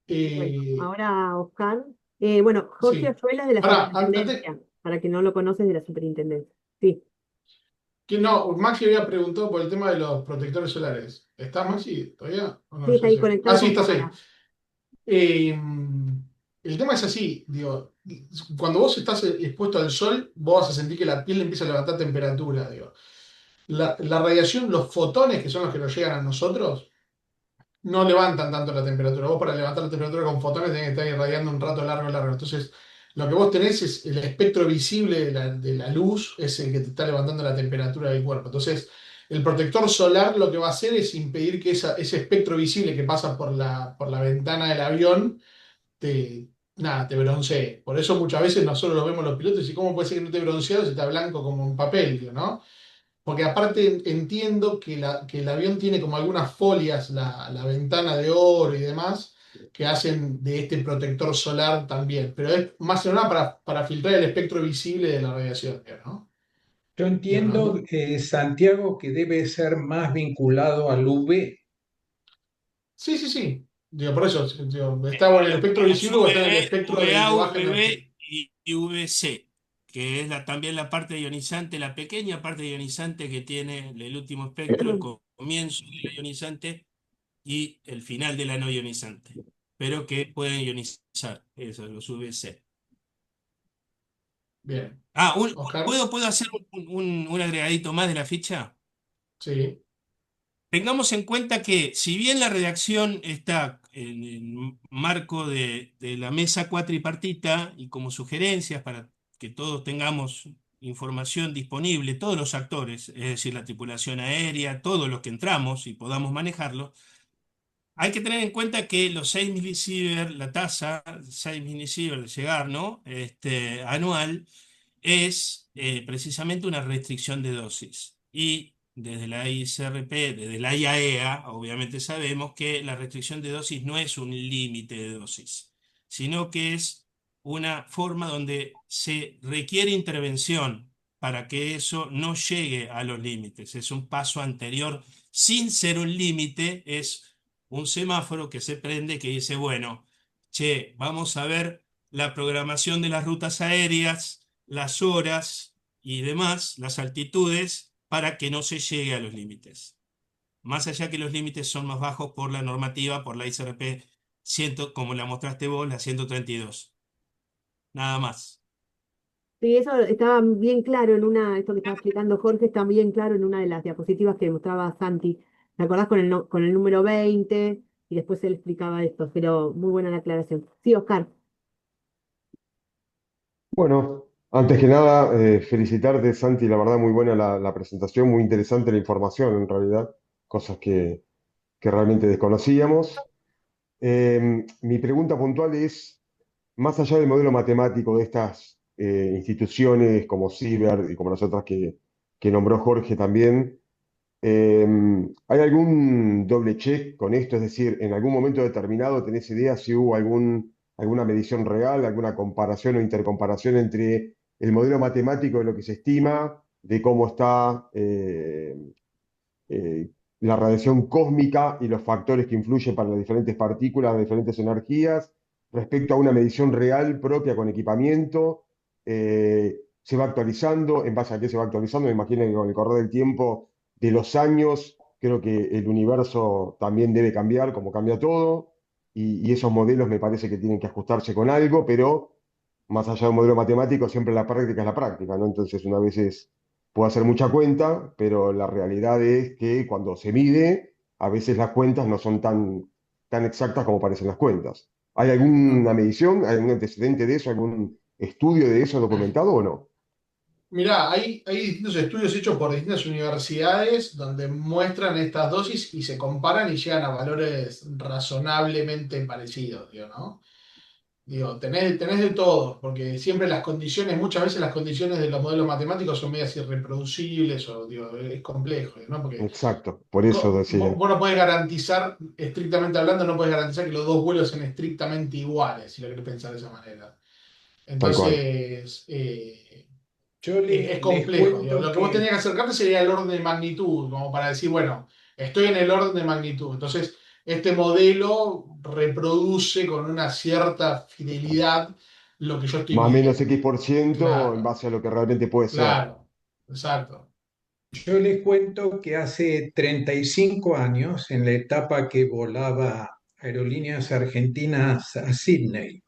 Bueno, Eh, ahora Oscar. Bueno, Jorge sí. Ayuela es de la Ahora, antes, superintendencia, para que no lo conoces, de la superintendencia. Sí, que no, Maxi había preguntado por el tema de los protectores solares. ¿Está Maxi todavía? ¿O no? sí, está Ya ahí sé. Ah, conectado sí, con estás ahí. cámara. Eh, el tema es así, digo, cuando vos estás expuesto al sol, vos vas a sentir que la piel empieza a levantar temperatura, digo. La radiación, los fotones, que son los que nos llegan a nosotros, no levantan tanto la temperatura. Vos para levantar la temperatura con fotones tenés que estar irradiando un rato largo, largo. Entonces, lo que vos tenés es el espectro visible de la luz, es el que te está levantando la temperatura del cuerpo. Entonces, el protector solar lo que va a hacer es impedir que ese espectro visible que pasa por la ventana del avión nada, te broncee. Por eso muchas veces nosotros lo vemos los pilotos y ¿cómo puede ser que no te bronceado si está blanco como un papel, digo, ¿no? Porque aparte entiendo que el avión tiene como algunas folias, la ventana de oro y demás, que hacen de este protector solar también, pero es más que nada para filtrar el espectro visible de la radiación, ¿no? Yo Digo, entiendo, Santiago, que debe ser más vinculado al UV. sí, sí, sí. Digo, por eso, digo, está o en el Bueno, espectro es visible o está en el UVB, espectro VA, de baja energía. UVB y UVC, que es también la parte ionizante, la pequeña parte ionizante que tiene el último espectro, el comienzo de la ionizante y el final de la no ionizante, pero que pueden ionizar, eso, los UVC. Bien. Ah, Oscar, ¿puedo hacer un agregadito más de la ficha? sí. Tengamos en cuenta que si bien la redacción está en el marco de la mesa cuatripartita y como sugerencias para que todos tengamos información disponible, todos los actores, es decir, la tripulación aérea, todos los que entramos y podamos manejarlo, hay que tener en cuenta que los 6 milisieverts, la tasa 6 milisieverts de llegar, ¿no? Anual, es precisamente una restricción de dosis. Y desde la ICRP, desde la IAEA, obviamente sabemos que la restricción de dosis no es un límite de dosis, sino que es una forma donde se requiere intervención para que eso no llegue a los límites. Es un paso anterior, sin ser un límite, es un semáforo que se prende que dice, bueno, che, vamos a ver la programación de las rutas aéreas, las horas y demás, las altitudes, para que no se llegue a los límites. Más allá que los límites son más bajos por la normativa, por la ICRP 100, como la mostraste vos, la 132. Nada más. Sí, eso estaba bien claro esto que estaba explicando Jorge, está bien claro en una de las diapositivas que mostraba Santi. ¿Te acordás con con el número 20? Y después él explicaba esto, pero muy buena la aclaración. Sí, Oscar. Bueno, antes que nada, felicitarte, Santi, la verdad muy buena la presentación, muy interesante la información en realidad, cosas que realmente desconocíamos. Mi pregunta puntual es, más allá del modelo matemático de estas instituciones como CIBER y como las otras que nombró Jorge también, ¿hay algún doble check con esto? Es decir, ¿en algún momento determinado tenés idea si hubo alguna medición real, alguna comparación o intercomparación entre el modelo matemático de lo que se estima, de cómo está eh, la radiación cósmica y los factores que influyen para las diferentes partículas, las diferentes energías, respecto a una medición real propia con equipamiento? ¿Se va actualizando? ¿En base a qué se va actualizando? Me imagino que con el correr del tiempo, de los años, creo que el universo también debe cambiar, como cambia todo, y esos modelos me parece que tienen que ajustarse con algo, pero más allá de un modelo matemático, siempre la práctica es la práctica, ¿no? Entonces, una vez puedo hacer mucha cuenta, pero la realidad es que cuando se mide, a veces las cuentas no son tan exactas como parecen las cuentas. ¿Hay alguna medición, hay algún antecedente de eso, algún estudio de eso documentado o no? Mirá, hay distintos estudios hechos por distintas universidades donde muestran estas dosis y se comparan y llegan a valores razonablemente parecidos, digo, ¿no? Digo, tenés de todo, porque siempre las condiciones, muchas veces las condiciones de los modelos matemáticos son medias irreproducibles o digo, es complejo, ¿no? Porque Exacto, por eso decía, vos no podés garantizar, estrictamente hablando, no podés garantizar que los dos vuelos sean estrictamente iguales, si lo querés pensar de esa manera. tal cual. Entonces, Yo es les complejo. Digo. cuento Lo que vos que tenías que acercarte sería el orden de magnitud, como para decir, bueno, estoy en el orden de magnitud. Entonces, este modelo reproduce con una cierta fidelidad lo que yo estoy Más o menos midiendo. X% en Claro, base a lo que realmente puede ser. claro, exacto. Yo les cuento que hace 35 años, en la etapa que volaba Aerolíneas Argentinas a Sydney,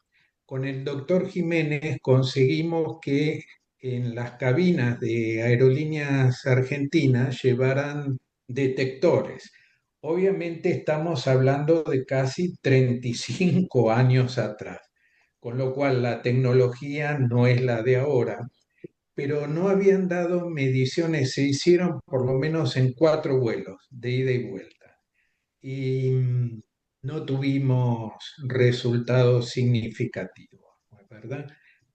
con el doctor Jiménez conseguimos que en las cabinas de Aerolíneas Argentinas llevaran detectores. Obviamente estamos hablando de casi 35 años atrás, con lo cual la tecnología no es la de ahora, pero no habían dado mediciones, se hicieron por lo menos en 4 vuelos de ida y vuelta y no tuvimos resultados significativos, ¿verdad?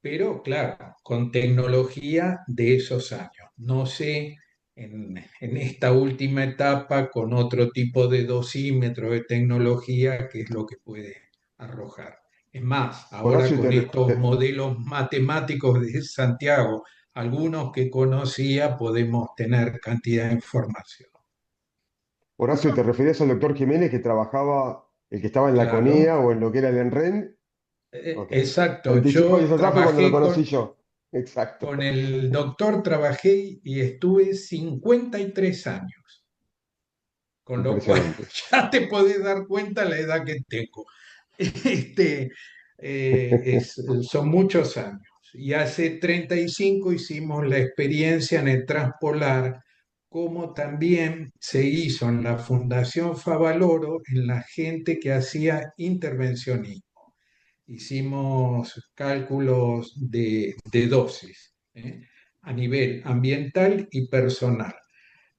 Pero claro, con tecnología de esos años. No sé en esta última etapa con otro tipo de dosímetro de tecnología qué es lo que puede arrojar. Es más, ahora Horacio, con estos modelos matemáticos de Santiago, algunos que conocía, podemos tener cantidad de información. Horacio, ¿te referías al doctor Jiménez que trabajaba, el que estaba en la Claro. CONEA o en lo que era el ENREN? Ok. Exacto, 35 años yo atrás fue cuando lo trabajé conocí yo. Exacto. con el doctor, trabajé y estuve 53 años, con lo cual Impresionante. ya te podés dar cuenta la edad que tengo. Este, son muchos años. Y hace 35 hicimos la experiencia en el Transpolar, como también se hizo en la Fundación Favaloro en la gente que hacía intervencionismo. Hicimos cálculos de dosis, a nivel ambiental y personal.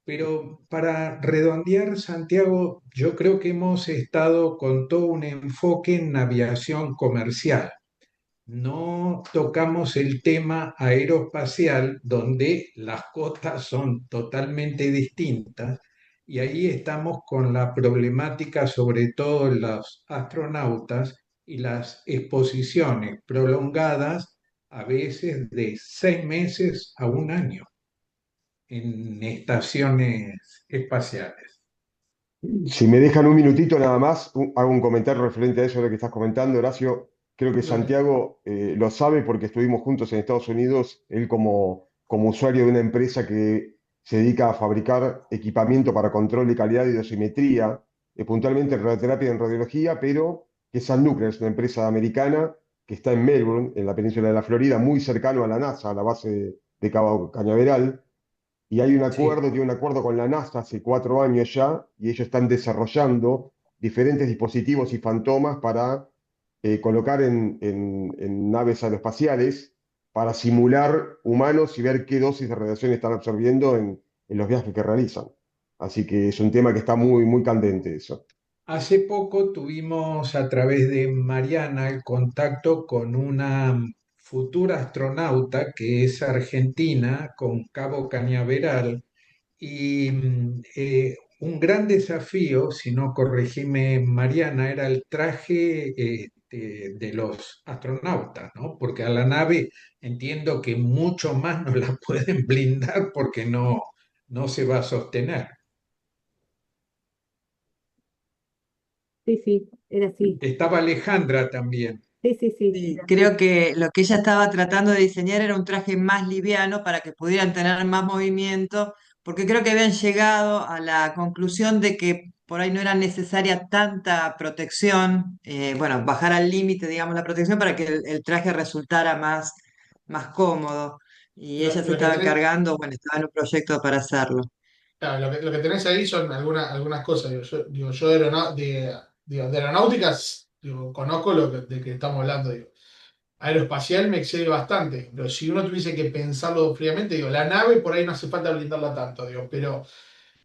Pero para redondear, Santiago, yo creo que hemos estado con todo un enfoque en aviación comercial. No tocamos el tema aeroespacial, donde las cotas son totalmente distintas, y ahí estamos con la problemática, sobre todo en los astronautas, y las exposiciones prolongadas, a veces de 6 meses a un año, en estaciones espaciales. Si me dejan un minutito nada más, hago un comentario referente a eso de lo que estás comentando, Horacio. Creo que Dale. Santiago lo sabe porque estuvimos juntos en Estados Unidos, él como usuario de una empresa que se dedica a fabricar equipamiento para control de calidad y dosimetría, puntualmente en radioterapia y en radiología, pero que es Sun Nuclear, es una empresa americana que está en Melbourne, en la península de la Florida, muy cercano a la NASA, a la base de Cabo Cañaveral. Y hay un Sí. acuerdo, tiene un acuerdo con la NASA hace 4 años ya, y ellos están desarrollando diferentes dispositivos y fantomas para colocar en naves aeroespaciales para simular humanos y ver qué dosis de radiación están absorbiendo en los viajes que realizan. Así que es un tema que está muy, muy candente eso. Hace poco tuvimos a través de Mariana el contacto con una futura astronauta que es argentina, con Cabo Cañaveral, y un gran desafío, si no corregime Mariana, era el traje de los astronautas, ¿no? Porque a la nave entiendo que mucho más no la pueden blindar porque no se va a sostener. Sí, sí, era así. Estaba Alejandra también. Sí, sí, sí, Sí, era creo así. que lo que ella estaba tratando de diseñar era un traje más liviano para que pudieran tener más movimiento, porque creo que habían llegado a la conclusión de que por ahí no era necesaria tanta protección, bueno, bajar al límite, digamos, la protección para que el traje resultara más cómodo. Y ella se Lo que estaba tenés, encargando, bueno, estaba en un proyecto para hacerlo. claro, lo que tenés ahí son algunas cosas. Yo de aeronáuticas digo, conozco de que estamos hablando. Digo. Aeroespacial me excede bastante, pero si uno tuviese que pensarlo fríamente, digo, la nave por ahí no hace falta blindarla tanto, digo, pero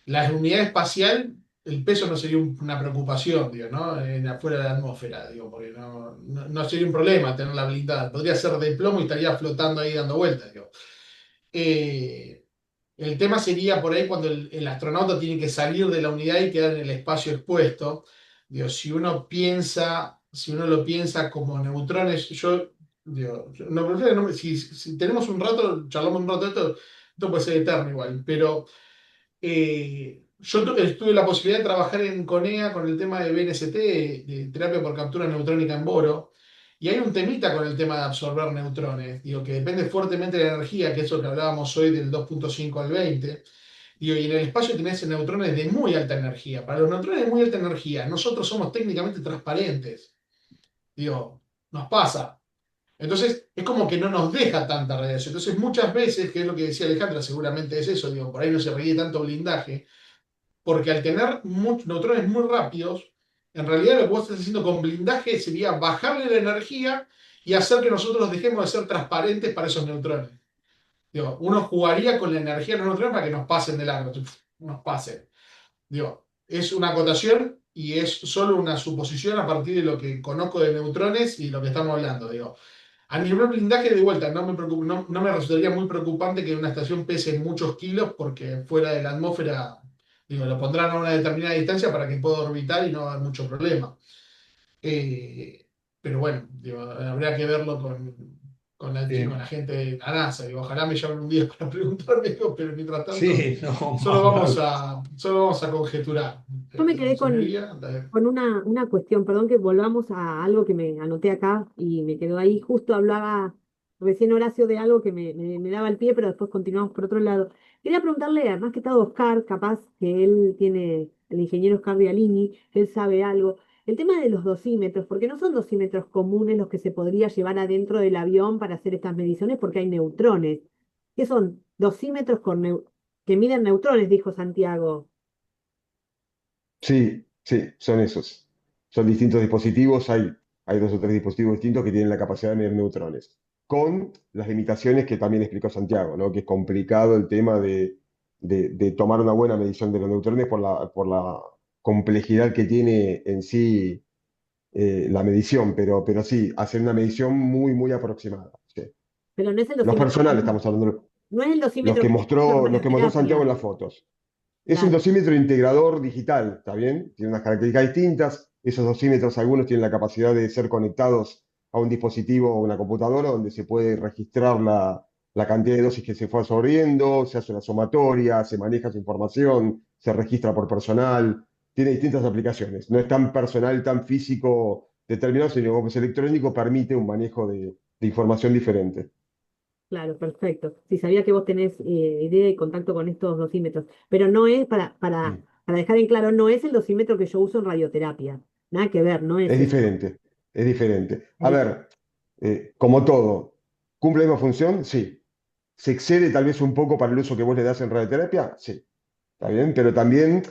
la unidad espacial el peso no sería una preocupación, digo, ¿no? Afuera de la atmósfera, digo, porque no sería un problema tenerla blindada. Podría ser de plomo y estaría flotando ahí dando vueltas, digo. Eh, el tema sería por ahí cuando el astronauta tiene que salir de la unidad y quedar en el espacio expuesto. Digo, si uno lo piensa como neutrones, digo, no, prefiero que si tenemos un rato, charlamos un rato de esto puede ser eterno igual, pero yo tuve la posibilidad de trabajar en CONEA con el tema de BNST, de terapia por captura neutrónica en boro, y hay un temita con el tema de absorber neutrones, digo, que depende fuertemente de la energía, que es lo que hablábamos hoy del 2,5 al 20. Digo, y en el espacio tenés neutrones de muy alta energía. Para los neutrones de muy alta energía, nosotros somos técnicamente transparentes. Digo, nos pasa. Entonces, es como que no nos deja tanta radiación. Entonces, muchas veces, que es lo que decía Alejandra, seguramente es eso, digo, por ahí no se requiere tanto blindaje, porque al tener neutrones muy rápidos, en realidad lo que vos estás haciendo con blindaje sería bajarle la energía y hacer que nosotros dejemos de ser transparentes para esos neutrones. Digo, uno jugaría con la energía de los neutrones para que nos pasen de largo, nos pasen. Digo, es una acotación y es solo una suposición a partir de lo que conozco de neutrones y lo que estamos hablando. Digo, a nivel blindaje, de vuelta, no me resultaría muy preocupante que una estación pese muchos kilos porque fuera de la atmósfera, digo, lo pondrán a una determinada distancia para que pueda orbitar y no va a haber mucho problema. Eh, pero bueno, digo, habría que verlo con la gente de la NASA. Digo, ojalá me llamen un día para preguntarme, digo, pero mientras tanto, Sí, no, solo vamos a conjeturar. Yo me La quedé masonería, con una cuestión, perdón que volvamos a algo que me anoté acá y me quedó ahí. Justo hablaba recién Horacio de algo que me daba el pie, pero después continuamos por otro lado. Quería preguntarle, más que todo a Oscar, capaz que él tiene, el ingeniero Oscar Bialini, él sabe algo. El tema de los dosímetros, porque no son dosímetros comunes los que se podría llevar adentro del avión para hacer estas mediciones, porque hay neutrones. ¿Qué son? Dosímetros que miden neutrones, dijo Santiago. Sí, sí, son esos. Son distintos dispositivos, hay dos o tres dispositivos distintos que tienen la capacidad de medir neutrones, con las limitaciones que también explicó Santiago, ¿no? Que es complicado el tema de tomar una buena medición de los neutrones por la complejidad que tiene en sí la medición, pero sí, hacer una medición muy, muy aproximada. Sí. Pero no es el Los dosímetro personales, común. estamos hablando, No es el los dosímetro que que se usa en mostró Santiago radioterapia. en las fotos. Es un Claro, dosímetro integrador digital, ¿está bien? Tiene unas características distintas. Esos dosímetros, algunos tienen la capacidad de ser conectados a un dispositivo o una computadora donde se puede registrar la cantidad de dosis que se fue absorbiendo, se hace una sumatoria, se maneja esa información, se registra por personal. Tiene distintas aplicaciones. No es tan personal, tan físico determinado, sino como es electrónico, permite un manejo de información diferente. claro, perfecto. Sí, sabía que vos tenés idea y contacto con estos dosímetros, pero no es, Mm. para dejar en claro, no es el dosímetro que yo uso en radioterapia. Nada que ver, no es Es esto. diferente, es diferente. Es A diferente. ver, como todo, ¿cumple la misma función? Sí. ¿Se excede tal vez un poco para el uso que vos le das en radioterapia? Sí, está bien, pero también,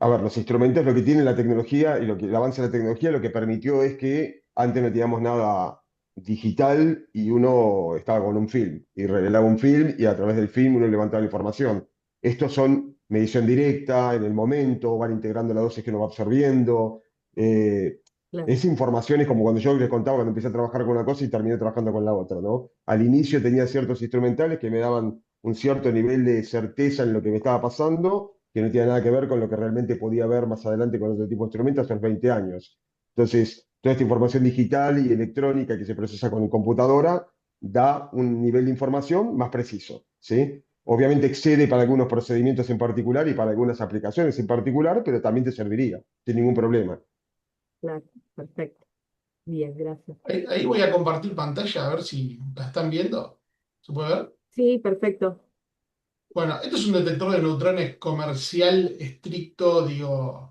a ver, los instrumentos, lo que tiene la tecnología y lo que el avance de la tecnología, lo que permitió es que antes no teníamos nada digital y uno estaba con un film y revelaba un film y a través del film uno levantaba la información. Estos son medición directa, en el momento, van integrando la dosis que uno va absorbiendo. eh, Claro, esa información es como cuando yo les contaba cuando empecé a trabajar con una cosa y terminé trabajando con la otra, ¿no? Al inicio tenía ciertos instrumentales que me daban un cierto nivel de certeza en lo que me estaba pasando, que no tiene nada que ver con lo que realmente podía ver más adelante con otro tipo de instrumentos a los 20 años. Entonces, toda esta información digital y electrónica que se procesa con computadora da un nivel de información más preciso, ¿sí? Obviamente excede para algunos procedimientos en particular y para algunas aplicaciones en particular, pero también te serviría, sin ningún problema. claro, perfecto. Bien, gracias. ahí voy a compartir pantalla a ver si la están viendo. ¿Se puede ver? Sí, perfecto. Bueno, esto es un detector de neutrones comercial estricto, digo,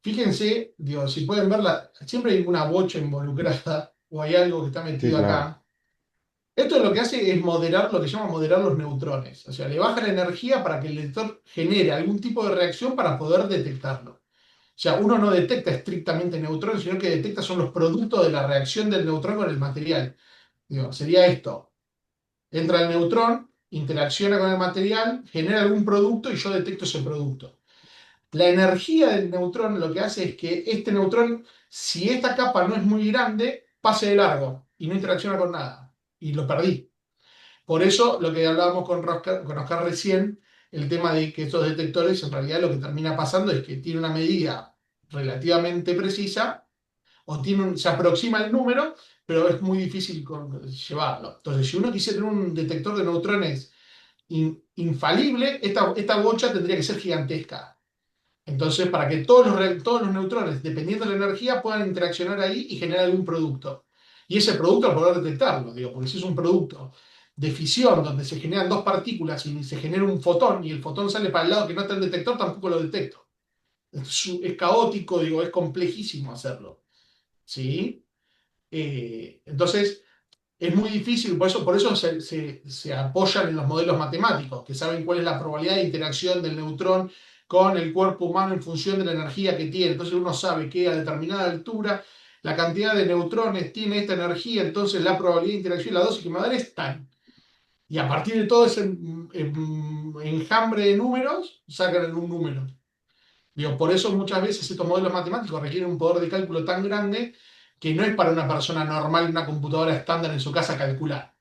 fíjense, digo, si pueden verla, siempre hay una bocha involucrada o hay algo que está Sí, metido claro. acá. Esto lo que hace es moderar lo que se llama moderar los neutrones, o sea, le baja la energía para que el detector genere algún tipo de reacción para poder detectarlo. O sea, uno no detecta estrictamente neutrones, sino que detecta son los productos de la reacción del neutrón con el material. Digo, sería esto. Entra el neutrón, interacciona con el material, genera algún producto y yo detecto ese producto. La energía del neutrón lo que hace es que este neutrón, si esta capa no es muy grande, pase de largo y no interacciona con nada. Y lo perdí. Por eso, lo que hablábamos con Oscar recién, el tema de que estos detectores, en realidad lo que termina pasando es que tiene una medida relativamente precisa, o se aproxima el número, pero es muy difícil llevarlo. Entonces, si uno quisiera tener un detector de neutrones infalible, esta bocha tendría que ser gigantesca. Entonces, para que todos los neutrones, dependiendo de la energía, puedan interaccionar ahí y generar algún producto. Y ese producto, al poder detectarlo, digo, porque si es un producto de fisión donde se generan dos partículas y se genera un fotón y el fotón sale para el lado que no está el detector, tampoco lo detecto. Es caótico, digo, es complejísimo hacerlo. ¿Sí? Entonces, es muy difícil, por eso se apoyan en los modelos matemáticos, que saben cuál es la probabilidad de interacción del neutrón con el cuerpo humano en función de la energía que tiene. Entonces uno sabe que a determinada altura la cantidad de neutrones tiene esta energía, entonces la probabilidad de interacción y la dosis que me va a dar es tal. Y a partir de todo ese enjambre de números, sacan un número. Digo, por eso muchas veces estos modelos matemáticos requieren un poder de cálculo tan grande que no es para una persona normal en una computadora estándar en su casa calcular.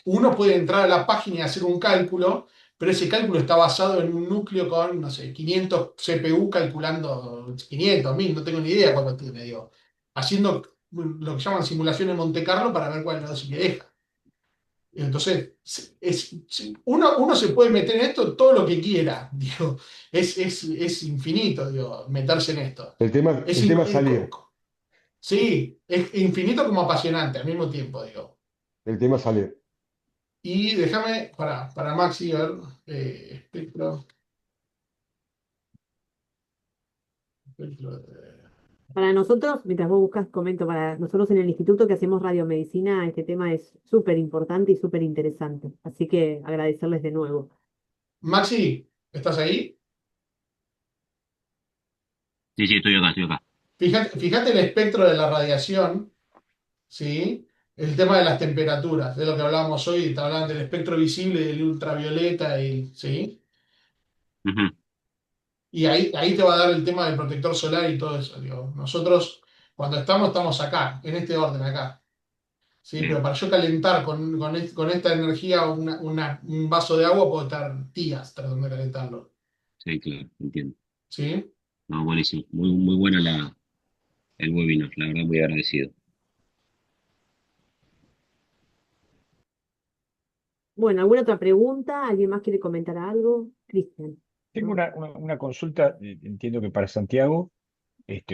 Uno puede entrar a la página y hacer un cálculo, pero ese cálculo está basado en un núcleo con, no sé, 500 CPU calculando 500, 1000, no tengo ni idea cuánto tiene, digo, haciendo lo que llaman simulaciones Monte Carlo para ver cuál es la dosis que deja. Entonces, uno se puede meter en esto todo lo que quiera, digo, es infinito, digo, meterse en esto. Es, El in- tema es salir. sí, es infinito como apasionante al mismo tiempo, digo. El tema es salir. Y déjame, para Maxi, ver, espectro, Para nosotros, mientras vos buscas, comento, para nosotros en el instituto que hacemos radiomedicina, este tema es súper importante y súper interesante. Así que agradecerles de nuevo. Maxi, ¿estás ahí? Sí, sí, estoy acá. Fíjate el espectro de la radiación, ¿sí? El tema de las temperaturas, de lo que hablábamos hoy, te hablaban del espectro visible, del ultravioleta, ¿sí? Ujú, Y ahí te va a dar el tema del protector solar y todo eso. Digo. Nosotros, cuando estamos acá, en este orden acá. ¿Sí? Pero bien, para yo calentar con esta energía un vaso de agua, puedo estar días tratando de calentarlo. sí, claro, entiendo. ¿Sí? No, buenísimo. Muy, muy buena el webinar, la verdad, muy agradecido. Bueno, ¿alguna otra pregunta? ¿Alguien más quiere comentar algo? Cristian, Tengo ¿no? una consulta, entiendo que para Santiago,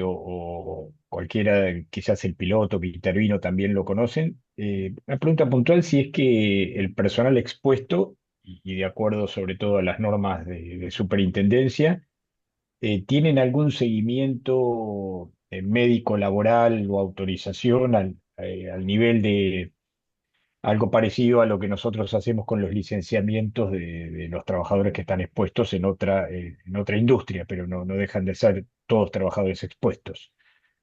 o cualquiera, quizás el piloto que intervino también lo conocen. Una pregunta puntual si es que el personal expuesto, y de acuerdo sobre todo a las normas de superintendencia, ¿tienen algún seguimiento médico laboral o autorización al nivel de algo parecido a lo que nosotros hacemos con los licenciamientos de los trabajadores que están expuestos en otra industria, pero no dejan de ser todos trabajadores expuestos?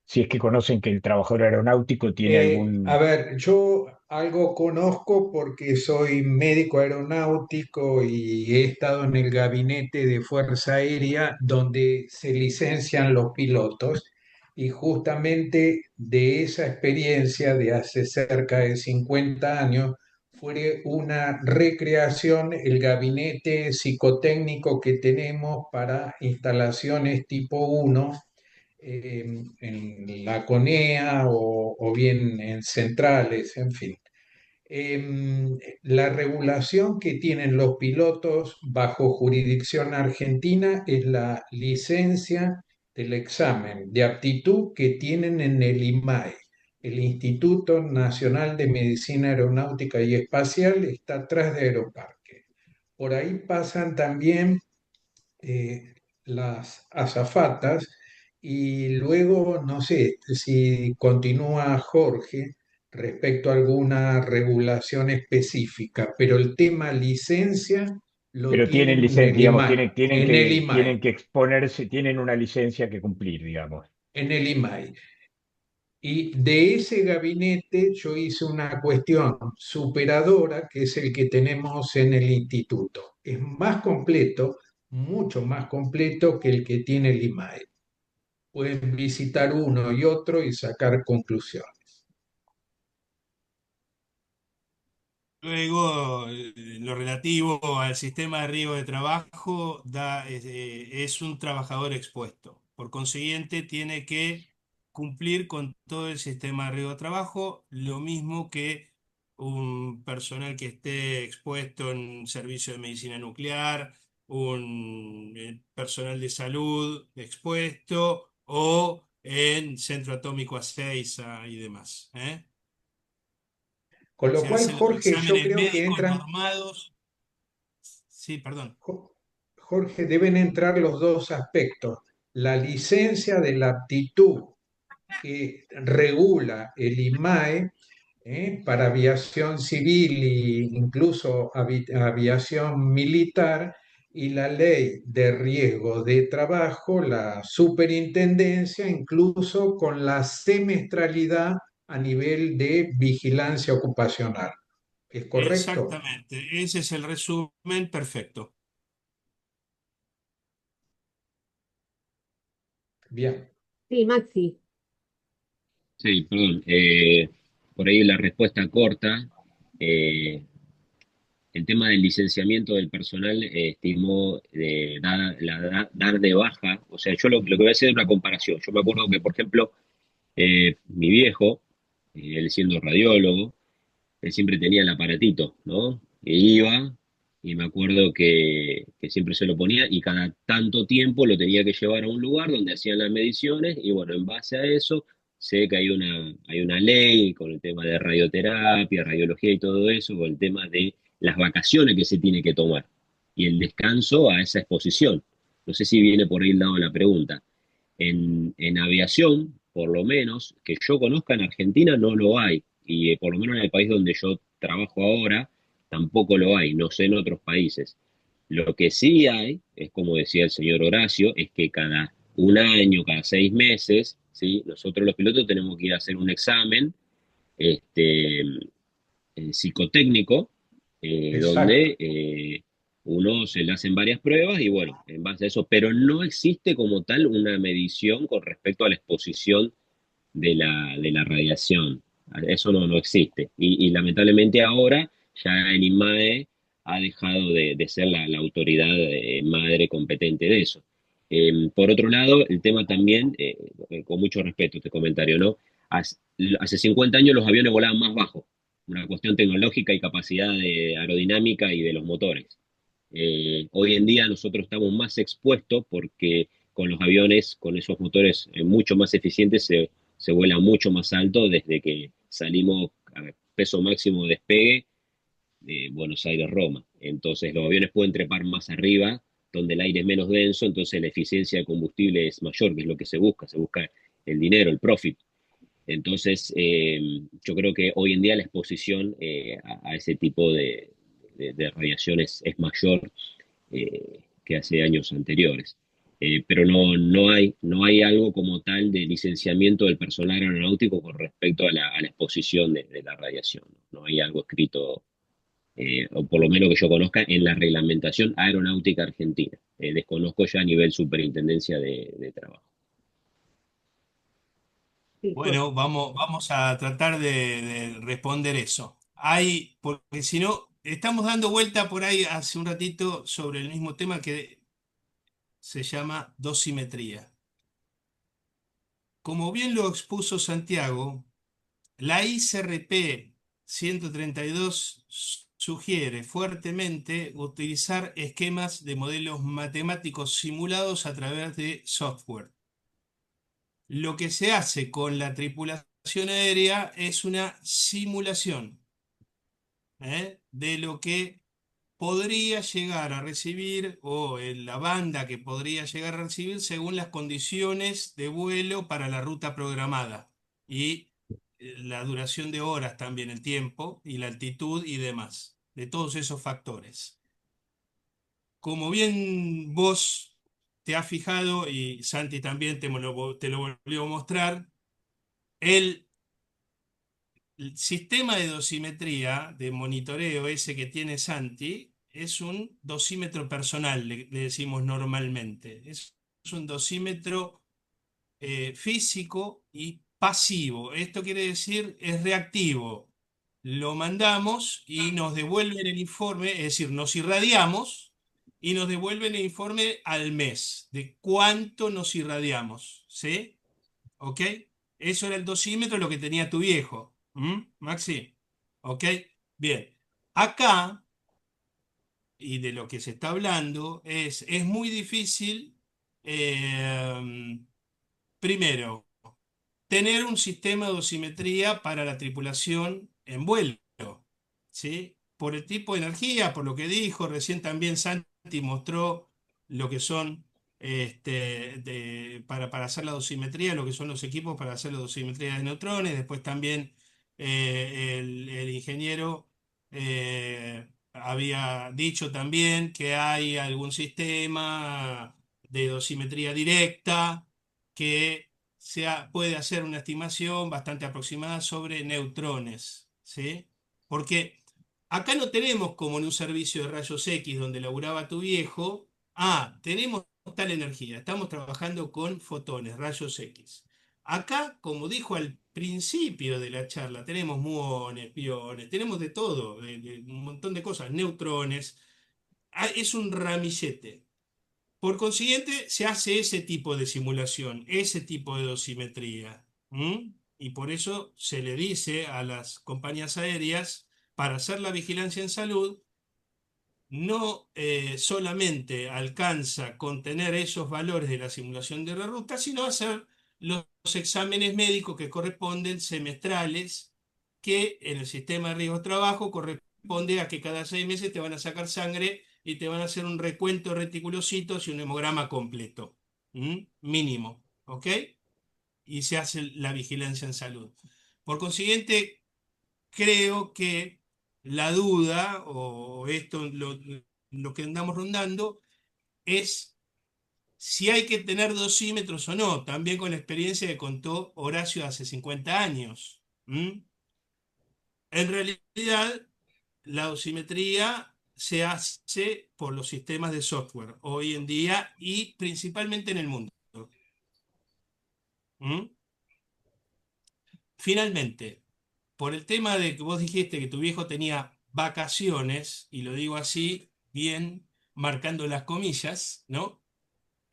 Si es que conocen que el trabajador aeronáutico tiene A algún... ver, yo algo conozco porque soy médico aeronáutico y he estado en el gabinete de Fuerza Aérea donde se licencian los pilotos y justamente de esa experiencia de hace cerca de 50 años fue una recreación el gabinete psicotécnico que tenemos para instalaciones tipo 1 en la CONEA o bien en centrales, en fin. La regulación que tienen los pilotos bajo jurisdicción argentina es la licencia del examen de aptitud que tienen en el IMAE. El Instituto Nacional de Medicina Aeronáutica y Espacial está atrás de Aeroparque. Por ahí pasan también las azafatas y luego, no sé si continúa Jorge respecto a alguna regulación específica, pero el tema licencia lo Pero tienen tienen en licencia, el digamos, IMAI, en el IMAI, tienen que exponerse, tienen una licencia que cumplir, digamos. en el IMAI. Y de ese gabinete yo hice una cuestión superadora, que es el que tenemos en el instituto. Es más completo, mucho más completo que el que tiene el IMAE. Pueden visitar uno y otro y sacar conclusiones. Luego, lo relativo al sistema de riesgo de trabajo es un trabajador expuesto. Por consiguiente, tiene que cumplir con todo el sistema de riesgo de trabajo, lo mismo que un personal que esté expuesto en servicio de medicina nuclear, un personal de salud expuesto o en centro atómico Ezeiza y demás, ¿eh? Con lo Se cual, hacen los Jorge, yo exámenes creo que médicos entran, normados. Sí, perdón. Jorge, deben entrar los dos aspectos. La licencia de la aptitud que regula el IMAE, para aviación civil e incluso aviación militar, y la ley de riesgo de trabajo, la superintendencia, incluso con la semestralidad a nivel de vigilancia ocupacional. ¿Es correcto? Exactamente. Ese es el resumen perfecto. Bien. Sí, Maxi. Sí, perdón. Por ahí la respuesta corta. eh, el tema del licenciamiento del personal estimó dar de baja. O sea, yo lo que voy a hacer es una comparación. Yo me acuerdo que, por ejemplo, mi viejo, él siendo radiólogo, él siempre tenía el aparatito, ¿no? E iba, y me acuerdo que siempre se lo ponía, y cada tanto tiempo lo tenía que llevar a un lugar donde hacían las mediciones, y bueno, en base a eso, sé que hay una ley con el tema de radioterapia, radiología y todo eso, con el tema de las vacaciones que se tiene que tomar, y el descanso a esa exposición. No sé si viene por ahí el lado de la pregunta. En aviación, por lo menos, que yo conozca en Argentina no lo hay. Y por lo menos en el país donde yo trabajo ahora, tampoco lo hay. No sé en otros países. Lo que sí hay, es como decía el señor Horacio, es que cada un año, cada 6 meses, ¿sí? Nosotros los pilotos tenemos que ir a hacer un examen este, psicotécnico, Exacto. donde uno se le hacen varias pruebas y bueno, en base a eso, pero no existe como tal una medición con respecto a la exposición de la radiación. Eso no existe. Y lamentablemente ahora ya el INMAE ha dejado de ser la autoridad madre competente de eso. Por otro lado, el tema también, con mucho respeto este comentario, ¿no? Hace, hace 50 años los aviones volaban más bajo, una cuestión tecnológica y capacidad de aerodinámica y de los motores. Hoy en día nosotros estamos más expuestos porque con los aviones, con esos motores mucho más eficientes, se vuela mucho más alto desde que salimos a peso máximo de despegue de Buenos Aires-Roma. Entonces los aviones pueden trepar más arriba, donde el aire es menos denso, entonces la eficiencia de combustible es mayor, que es lo que se busca el dinero, el profit. Entonces, yo creo que hoy en día la exposición a ese tipo de radiaciones es mayor que hace años anteriores. Pero no hay algo como tal de licenciamiento del personal aeronáutico con respecto a la exposición de la radiación. No hay algo escrito, o por lo menos que yo conozca, en la reglamentación aeronáutica argentina. Desconozco ya a nivel superintendencia de trabajo. Sí, Bueno, vamos a tratar de responder eso. Porque si no, estamos dando vuelta por ahí hace un ratito sobre el mismo tema que se llama dosimetría. Como bien lo expuso Santiago, la ICRP 132 sugiere fuertemente utilizar esquemas de modelos matemáticos simulados a través de software. Lo que se hace con la tripulación aérea es una simulación, de lo que podría llegar a recibir o en la banda que podría llegar a recibir según las condiciones de vuelo para la ruta programada y la duración de horas también, el tiempo y la altitud y demás, de todos esos factores. Como bien vos te has fijado y Santi también te lo volvió a mostrar, el sistema de dosimetría, de monitoreo ese que tiene Santi, es un dosímetro personal, le decimos normalmente. Es un dosímetro físico y pasivo. Esto quiere decir, es reactivo. Lo mandamos y nos devuelven el informe, es decir, nos irradiamos y nos devuelven el informe al mes de cuánto nos irradiamos. ¿Sí? ¿Ok? Eso era el dosímetro, lo que tenía tu viejo. Maxi? ¿Ok? Bien. Acá, y de lo que se está hablando, es muy difícil, primero, tener un sistema de dosimetría para la tripulación en vuelo, ¿sí? Por el tipo de energía, por lo que dijo, recién también Santi mostró lo que son, para hacer la dosimetría, lo que son los equipos para hacer la dosimetría de neutrones. Después también el ingeniero había dicho también que hay algún sistema de dosimetría directa que puede hacer una estimación bastante aproximada sobre neutrones, ¿sí? Porque acá no tenemos como en un servicio de rayos X donde laburaba tu viejo, tenemos tal energía, estamos trabajando con fotones, rayos X. Acá, como dijo al principio de la charla, tenemos muones, piones, tenemos de todo, un montón de cosas, neutrones. Es un ramillete. Por consiguiente, se hace ese tipo de simulación, ese tipo de dosimetría. Y por eso se le dice a las compañías aéreas, para hacer la vigilancia en salud, no solamente alcanza con tener esos valores de la simulación de la ruta, sino hacer los exámenes médicos que corresponden semestrales, que en el sistema de riesgo de trabajo corresponde a que cada 6 meses te van a sacar sangre y te van a hacer un recuento de reticulocitos y un hemograma completo, mínimo, ¿ok? Y se hace la vigilancia en salud. Por consiguiente, creo que la duda, o esto lo que andamos rondando, es si hay que tener dosímetros o no, también con la experiencia que contó Horacio hace 50 años. En realidad, la dosimetría se hace por los sistemas de software hoy en día y principalmente en el mundo. ¿Mm? Finalmente, por el tema de que vos dijiste que tu viejo tenía vacaciones, y lo digo así, bien marcando las comillas, ¿no?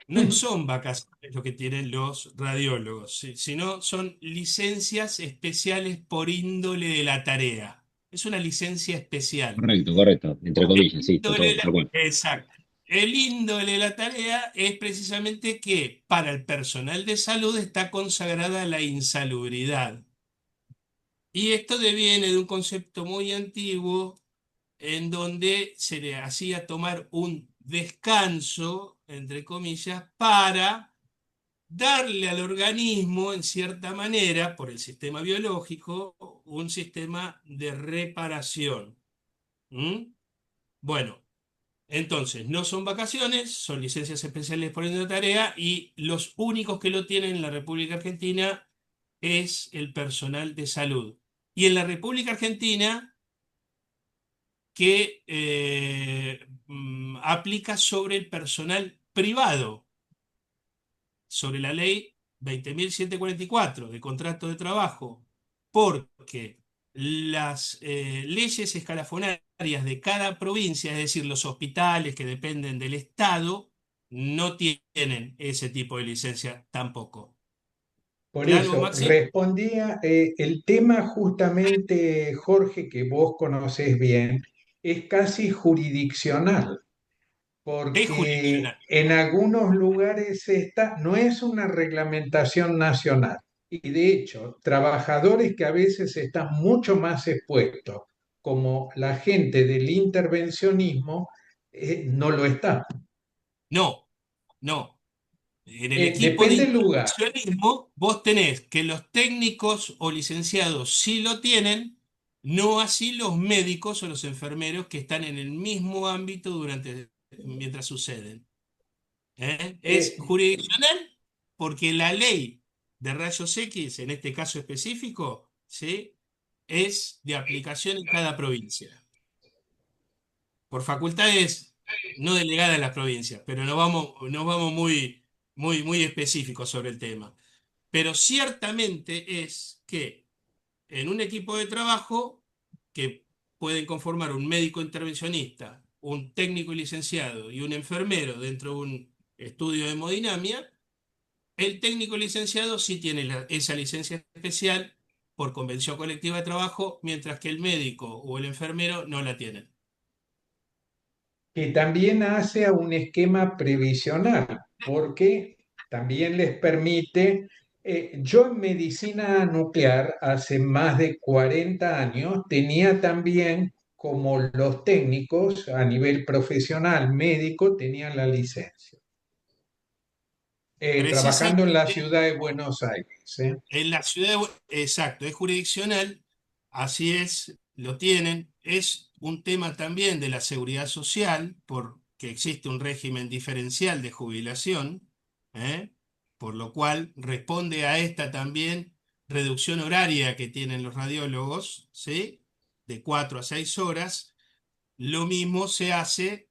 No son vacaciones lo que tienen los radiólogos, sino son licencias especiales por índole de la tarea. Es una licencia especial. Correcto, correcto. Entre comillas, sí, está todo tal cual. Exacto. El índole de la tarea es precisamente que para el personal de salud está consagrada la insalubridad. Y esto deviene de un concepto muy antiguo en donde se le hacía tomar un descanso, entre comillas, para darle al organismo, en cierta manera, por el sistema biológico, un sistema de reparación. Bueno, entonces, no son vacaciones, son licencias especiales por ende de tarea y los únicos que lo tienen en la República Argentina es el personal de salud. Y en la República Argentina que aplica sobre el personal privado, sobre la ley 20.744 de contrato de trabajo, porque las leyes escalafonarias de cada provincia, es decir, los hospitales que dependen del Estado, no tienen ese tipo de licencia tampoco. Por ¿Claro, eso Maxi? respondía el tema justamente, Jorge, que vos conocés bien, es casi jurisdiccional, Es porque jurisdiccional. en algunos lugares no es una reglamentación nacional. Y de hecho, trabajadores que a veces están mucho más expuestos, como la gente del intervencionismo, no lo está. No, no. En el equipo de Depende del lugar. intervencionismo, vos tenés que los técnicos o licenciados sí lo tienen, no así los médicos o los enfermeros que están en el mismo ámbito mientras suceden. Es Eh, jurisdiccional porque la ley de rayos X, en este caso específico, ¿sí? Es de aplicación en cada provincia. por facultades no delegadas en las provincias, pero nos vamos muy específicos sobre el tema. Pero ciertamente es que en un equipo de trabajo que pueden conformar un médico intervencionista, un técnico y licenciado y un enfermero dentro de un estudio de hemodinamia, el técnico licenciado sí tiene esa licencia especial por convención colectiva de trabajo, mientras que el médico o el enfermero no la tienen. Que también hace a un esquema previsional, porque también les permite, yo en medicina nuclear hace más de 40 años tenía también, como los técnicos a nivel profesional médico, tenían la licencia, trabajando en la Precisamente ciudad de Buenos Aires, ¿eh? en la ciudad exacto, es jurisdiccional, así es, lo tienen. Es un tema también de la seguridad social, porque existe un régimen diferencial de jubilación, ¿eh? Por lo cual responde a esta también reducción horaria que tienen los radiólogos, ¿sí? De 4 a 6 horas. Lo mismo se hace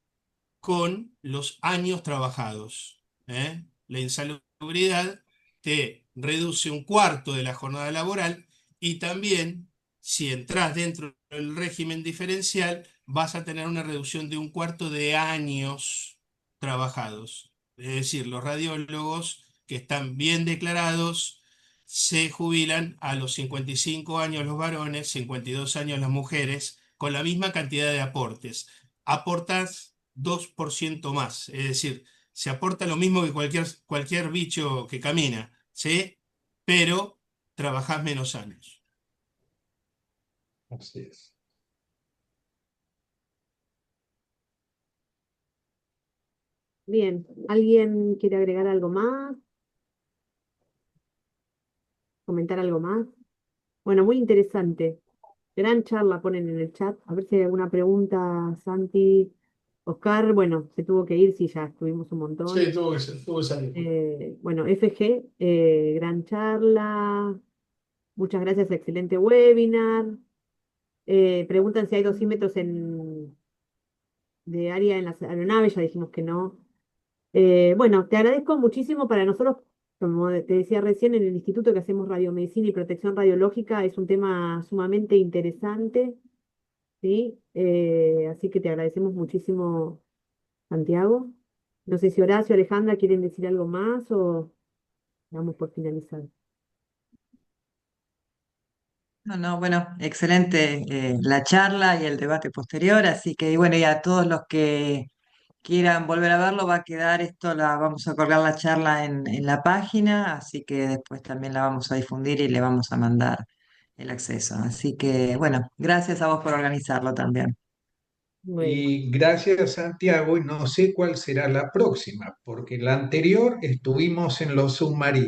con los años trabajados, ¿eh? La insalubridad te reduce un cuarto de la jornada laboral y también, si entras dentro del régimen diferencial, vas a tener una reducción de un cuarto de años trabajados. Es decir, los radiólogos que están bien declarados se jubilan a los 55 años los varones, 52 años las mujeres, con la misma cantidad de aportes. Aportas 2% más, es decir, se aporta lo mismo que cualquier bicho que camina, ¿sí? Pero trabajás menos años. Así es. Bien, ¿alguien quiere agregar algo más? ¿Comentar algo más? Bueno, muy interesante. Gran charla ponen en el chat. A ver si hay alguna pregunta, Santi. Oscar, bueno, se tuvo que ir, sí, ya estuvimos un Sí, montón. tuvo que salir. Bueno, FG, gran charla. Muchas gracias, excelente webinar. Preguntan si hay dosímetros de área en las aeronaves, ya dijimos que no. Bueno, te agradezco muchísimo para nosotros, como te decía recién, en el instituto que hacemos radiomedicina y protección radiológica, es un tema sumamente interesante, ¿sí? Así que te agradecemos muchísimo, Santiago. No sé si Horacio, Alejandra quieren decir algo más o damos por finalizar. No, no, bueno, excelente la charla y el debate posterior, así que y bueno, y a todos los que quieran volver a verlo, va a quedar esto, vamos a colgar la charla en la página, así que después también la vamos a difundir y le vamos a mandar el acceso. Así que bueno, gracias a vos por organizarlo también. Bueno. Y gracias, Santiago, y no sé cuál será la próxima, porque la anterior estuvimos en los submarinos.